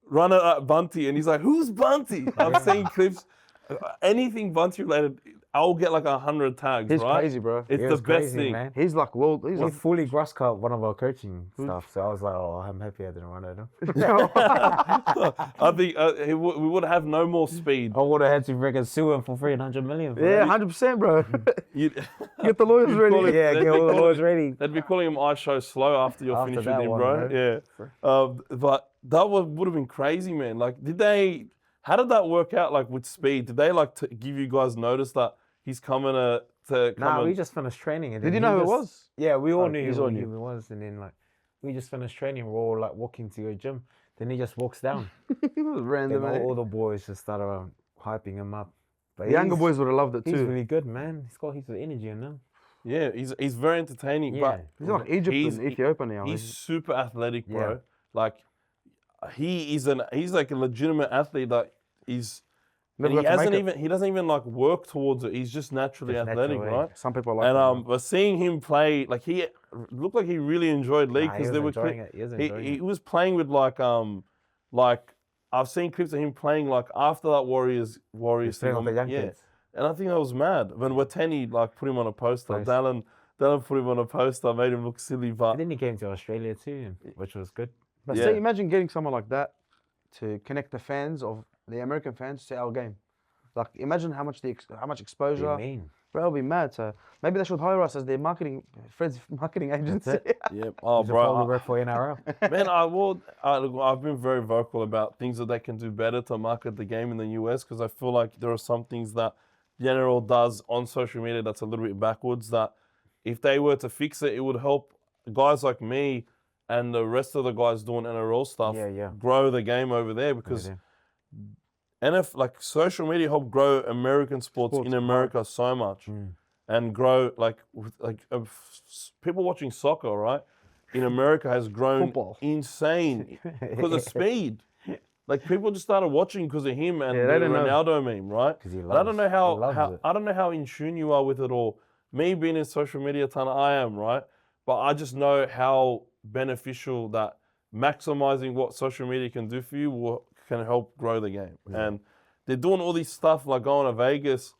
"Run it at Bunty," and he's like, "Who's Bunty?" I've seen clips. Anything Bunty related, I'll get like 100 tags. He's right? crazy, bro. It's It the was best crazy, thing. man. He's like world. He's We like, fully grass cut one of our coaching stuff, so I was like, oh, I'm happy I didn't run it. I think we would have no more speed. I would have had to freaking sue him for 300 million. For yeah, that. 100%, bro. You'd, Get the lawyers You'd ready. call it- Yeah, they'd get be all the calling- lawyers ready. They'd be calling him I show slow after you're After finished with that him, one, bro. Yeah. But that would have been crazy, man. Like, how did that work out, like, with speed? Did they, like, give you guys notice that he's coming to come Nah, and... we just finished training. And Did then you know who it just- was? Yeah, we all Oh, knew he's who all he knew. was. And then, like, we just finished training. We're all, like, walking to go gym. Then he just walks down. Random, Then man. all the boys just started hyping him up. But The younger he's- boys would have loved it He's too. really good, man. He's got heaps of energy in him. Yeah, he's very entertaining, Yeah. He's like Egypt He's- and Ethiopia now. but he's super athletic, bro. Yeah. Like, he's like a legitimate athlete. Like, he's... Never And got to make it. he doesn't even like work towards it. He's just naturally Just athletic, natural, right? Some people like And that, but seeing him play, like he looked like he really enjoyed league Nah, he because was they were enjoying it. He was enjoying he it. was playing with like I've seen clips of him playing like after that Warriors He's playing thing. with the young Yeah, kids. and I think that was mad when Wateni like put him on a poster. Nice. Dallin put him on a poster, made him look silly, but And then he came to Australia too, which was good. But Yeah. see, imagine getting someone like that to connect the fans of the American fans to our game. Like, imagine how much how much What do exposure. you mean? Bro, it'll be mad. So maybe they should hire us as their Fred's marketing agency. yeah, oh He's bro, probably work for NRL. Man, I've been very vocal about things that they can do better to market the game in the US because I feel like there are some things that the NRL does on social media that's a little bit backwards that if they were to fix it, it would help guys like me and the rest of the guys doing NRL stuff Yeah. grow the game over there because like social media help grow American sports in America so much and grow people watching soccer, right? In America has grown Football. insane because of speed. Like people just started watching because of him and Yeah, the they don't know. Ronaldo meme, right? 'Cause he But I don't know loves- he loves how it. I don't know how in tune you are with it all. Me being in social media a ton, I am, right? But I just know how beneficial that maximizing what social media can do for you can help grow the game. And they're doing all this stuff like going to Vegas,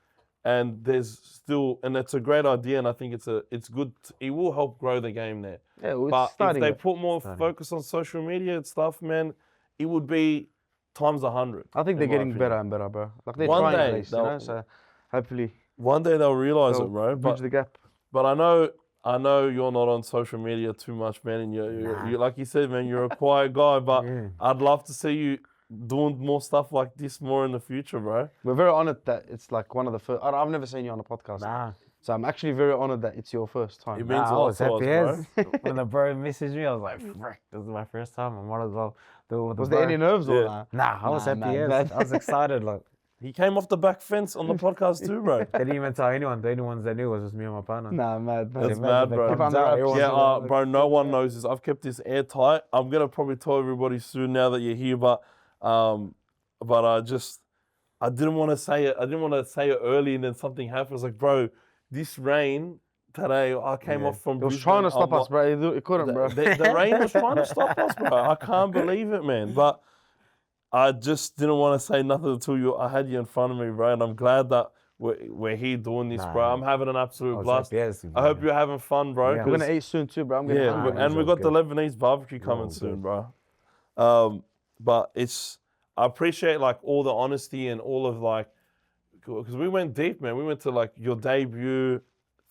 and it's a great idea, and I think it's good. It will help grow the game there. Yeah, well, it's But if starting. they put more focus on social media and stuff, man, it would be times 100. I think in they're my getting opinion. better and better, bro. Like they're One trying day at least, you know. they'll- So hopefully One day they'll realize they'll it, bro. bridge the gap. But I know you're not on social media too much, man. And you're like you said, man, you're a quiet guy. But Yeah. I'd love to see you doing more stuff like this more in the future, bro. We're very honored that it's like one of the first. I've never seen you on a podcast, Nah, so I'm actually very honored that it's your first time. It means I a lot was to us, happy bro. as when the bro messaged me. I was like, frick, this is my first time. I might as well do it with Was the there bro. any nerves or Yeah. nah? Nah, I was Nah, happy man, as. man. I was excited. Like, He came off the back fence on the podcast too, bro. they didn't even tell anyone. The only ones they knew was just me and my partner. Nah, mad. That's Imagine mad, they bro. comes Keep on the out, wraps. everyone's Yeah, like, bro. No one knows this. I've kept this airtight. I'm gonna probably tell everybody soon now that you're here, but I didn't want to say it. I didn't want to say it early, and then something happened. I was like, bro, this rain today. I came off from. It was Brisbane. trying to stop I'm us, bro. It couldn't, bro. The rain was trying to stop us, bro. I can't believe it, man. But I just didn't want to say nothing until I had you in front of me, bro. And I'm glad that we're here doing this, bro. I'm having an I absolute was blast. happy as, I hope you're having fun, bro. Yeah. We're 'cause- gonna eat soon too, bro. I'm getting yeah, hungry. and we got the Lebanese barbecue coming all soon, good. bro. But I appreciate like all the honesty and all of like, because we went deep, man. We went to like your debut,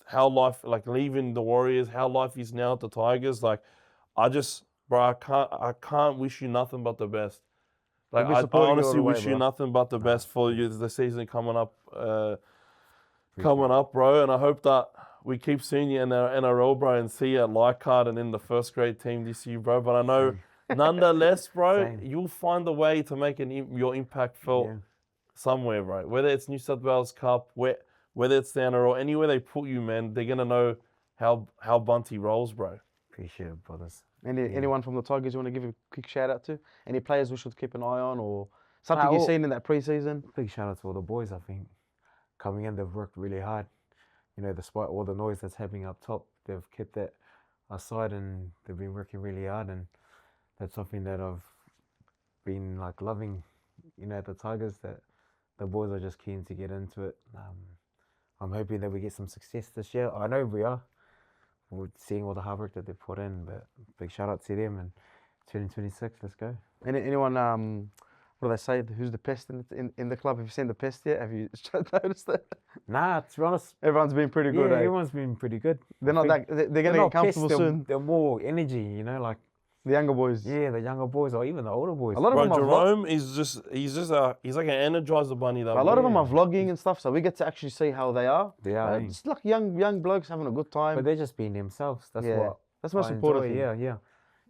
how life, like leaving the Warriors, how life is now at the Tigers. Like, bro, I can't wish you nothing but the best. Like, We'll be I supporting you all honestly the way, wish you bro. nothing but the best for you, the season coming up. coming up, bro. And I hope that we keep seeing you in our NRL, bro, and see you at Leichhardt and in the first grade team this year, bro. But I know, nonetheless, bro, Same. you'll find a way to make your impact felt somewhere, bro. Whether it's New South Wales Cup, whether it's the NRL, anywhere they put you, man, they're gonna know how Bunty rolls, bro. Appreciate it, brothers. Anyone from the Tigers you want to give a quick shout out to? Any players we should keep an eye on, or something you've seen in that pre-season? Big shout out to all the boys. I think coming in, they've worked really hard. You know, despite all the noise that's happening up top, they've kept that aside and they've been working really hard, and that's something that I've been like loving. You know, at the Tigers, that the boys are just keen to get into it. I'm hoping that we get some success this year. I know we are. We're seeing all the hard work that they put in, but big shout out to them, and 2026, let's go. Anyone, what do they say, who's the pest in the club? Have you seen the pest yet? Have you noticed that? Nah, to be honest, Everyone's been pretty good, yeah, eh? everyone's been pretty good. They're not that, they're going to get comfortable soon. They're more energy, you know, like, The younger boys. yeah, the younger boys or even the older boys. A lot of Bro, them are Jerome is he's like an energizer bunny. That a lot of them are vlogging and stuff, so we get to actually see how they are. They are, It's like young blokes having a good time. but they're just being themselves. That's Yeah, what that's the most I important enjoy. thing. Yeah.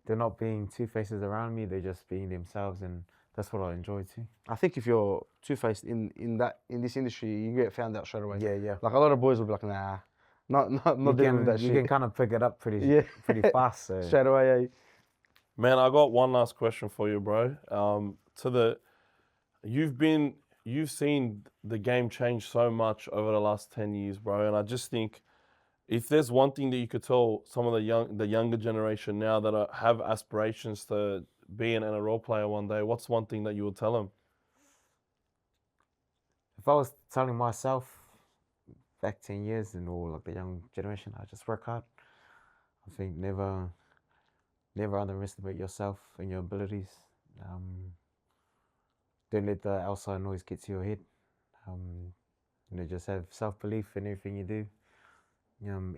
They're not being two faces around me. They're just being themselves, and that's what I enjoy too. I think if you're two-faced in this industry, you get found out straight away. Yeah. Like a lot of boys will be like, nah, not dealing with that You shit. can kind of pick it up pretty fast. So. Straight away, eh? Man, I got one last question for you, bro. You've seen the game change so much over the last 10 years, bro. And I just think if there's one thing that you could tell some of the younger generation now that have aspirations to be an NRL player one day, what's one thing that you would tell them? If I was telling myself back 10 years and all like the young generation, I just work hard. I think never underestimate yourself and your abilities. Don't let the outside noise get to your head. You know, just have self-belief in everything you do.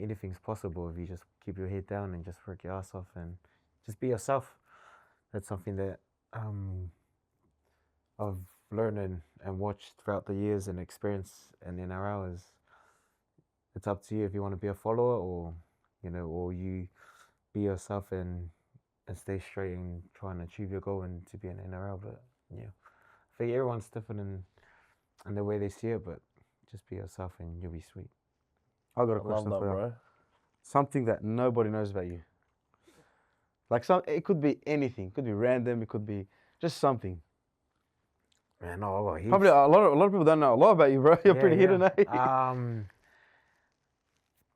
Anything's possible if you just keep your head down and just work your ass off and just be yourself. That's something that I've learned and watched throughout the years and experience in NRL. Is it's up to you if you want to be a follower or you be yourself and stay straight and try and achieve your goal and to be an NRL. But yeah, I think everyone's different in the way they see it, but just be yourself and you'll be sweet. I got a I love question that, for you. bro. Something that nobody knows about you. Like it could be anything. It could be random. It could be just something. Man, no, I got heaps. Probably a lot of people don't know a lot about you, bro. You're pretty hidden, eh?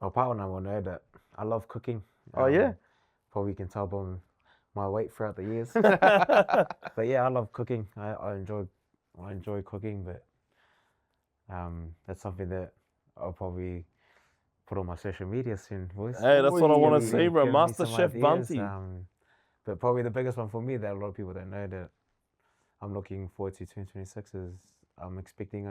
My partner will know that I love cooking. Oh yeah. Probably can tell by my weight throughout the years. But yeah, I love cooking. I enjoy cooking, but that's something that I'll probably put on my social media soon, boys. Hey, that's what I want to Give see, bro. me some Master Chef ideas, Bunty. But probably the biggest one for me that a lot of people don't know that I'm looking forward to 2026 is I'm expecting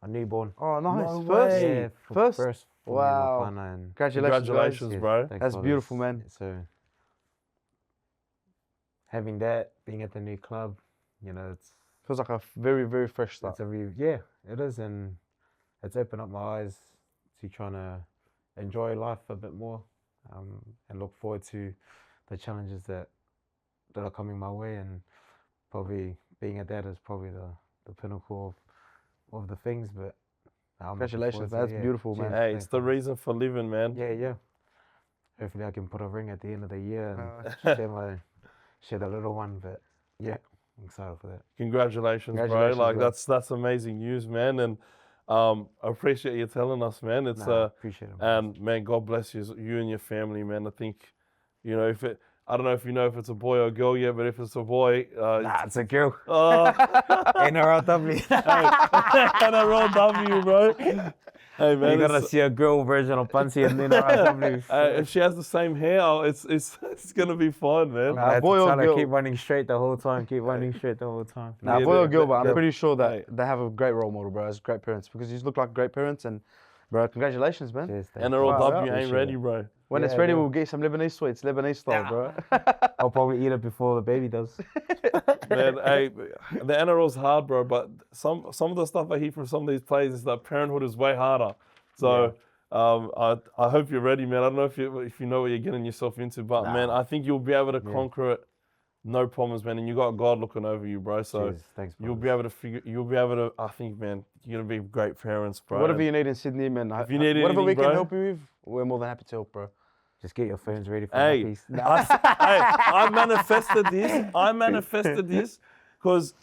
a newborn. Oh, nice. No First. way. Yeah, First? for me and my Wow. partner, and Congratulations, yes, bro. thanks, That's brothers. beautiful, man. So having that, being at the new club, it's Feels like a very, very fresh start. it is, and it's opened up my eyes to trying to enjoy life a bit more, and look forward to the challenges that are coming my way, and probably being a dad is probably the pinnacle of the things, but I'm looking Congratulations, forward man. to it, That's beautiful, man. Cheers, Hey, thanks, it's the man. reason for living, man. Yeah. Hopefully I can put a ring at the end of the year and share the little one, but yeah, I'm excited for that. Congratulations, Congratulations, bro. Like bro. that's amazing news, man. And I appreciate you telling us, man. It's Appreciate it. man. and man, God bless you and your family, man. I think, I don't know if you know if it's a boy or a girl yet, but if it's a boy, It's a girl. hey, NRLW. NRLW, bro. Hey, man, You gotta it's- see a girl version of Bunty and NRLW. if she has the same hair, it's gonna be fun, man. Nah, boy or girl. Keep running straight the whole time. Keep running straight the whole time. Nah, Yeah, boy or the- girl, but I'm the- pretty sure that hey. they have a great role model, bro, as great parents, because you look like great parents, and bro, congratulations, man. Cheers, thank you. NRLW Wow, ain't appreciate ready, it. bro. When it's Yeah, ready, yeah. we'll get some Lebanese sweets, Lebanese style, bro. I'll probably eat it before the baby does. Man, hey, the NRL's hard, bro. But some of the stuff I hear from some of these players is that parenthood is way harder. So I hope you're ready, man. I don't know if you know what you're getting yourself into, but man, I think you'll be able to conquer it. No problems, man. And you got God looking over you, bro. So Cheers. Thanks, you'll brothers. be able to, I think, man, you're going to be great parents, bro. Whatever you need in Sydney, man. If you need whatever we anything, can bro. help you with, we're more than happy to help, bro. Just get your phones ready for Hey, nappies. I manifested this. I manifested this because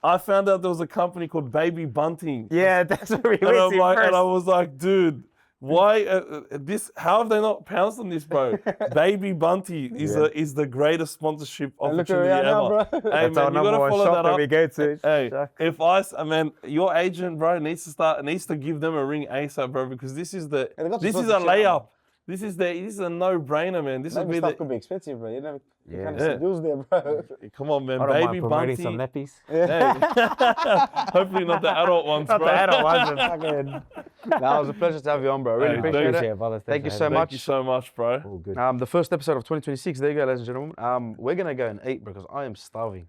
I found out there was a company called Baby Bunty. Yeah, that's what we And I'm went to like, first. and I was like, dude, why this? How have they not pounced on this, bro? Baby Bunty is the greatest sponsorship opportunity ever. Now, bro. Hey, That's man, our you number gotta one follow shop that that up. we go to. Hey, Shucks. if man, your agent, bro, needs to give them a ring ASAP, bro, because this is they got this the is a sponsorship, layup. This is a no-brainer, man. This would Maybe be stuff could be expensive, bro. You know, you Yeah. kind of see deals there, bro. Come on, man, I don't Baby mind promoting Bunty. some nappies. Hey. Hopefully not the adult ones, Not bro. the adult ones, but fucking. Nah, it was a pleasure to have you on, bro. Really Hey, appreciate thank it. Yeah, brothers, Thank you thanks so for having me. Thank you so much, bro. All good. The first episode of 2026. There you go, ladies and gentlemen. We're gonna go and eat because I am starving,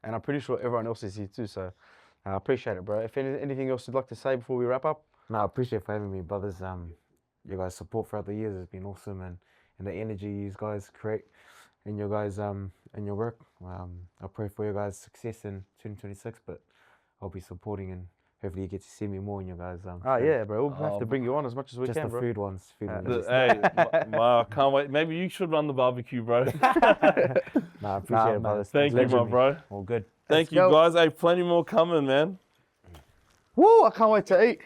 and I'm pretty sure everyone else is here too. So, I appreciate it, bro. If anything else you'd like to say before we wrap up? No, I appreciate for having me, brothers. Your guys' support throughout the years has been awesome, and the energy you guys create in your guys in your work. I pray for your guys' success in 2026, but I'll be supporting and hopefully you get to see me more in your guys. shows. Yeah, bro. We'll have to bring you on as much as we Just can, the bro. food ones. Hey, I can't wait. Maybe you should run the barbecue, bro. Nah, I appreciate Nah, it, man. brothers. Thank you, my Legendary. bro. All good. Thank you, go. guys. Hey, plenty more coming, man. Woo! I can't wait to eat.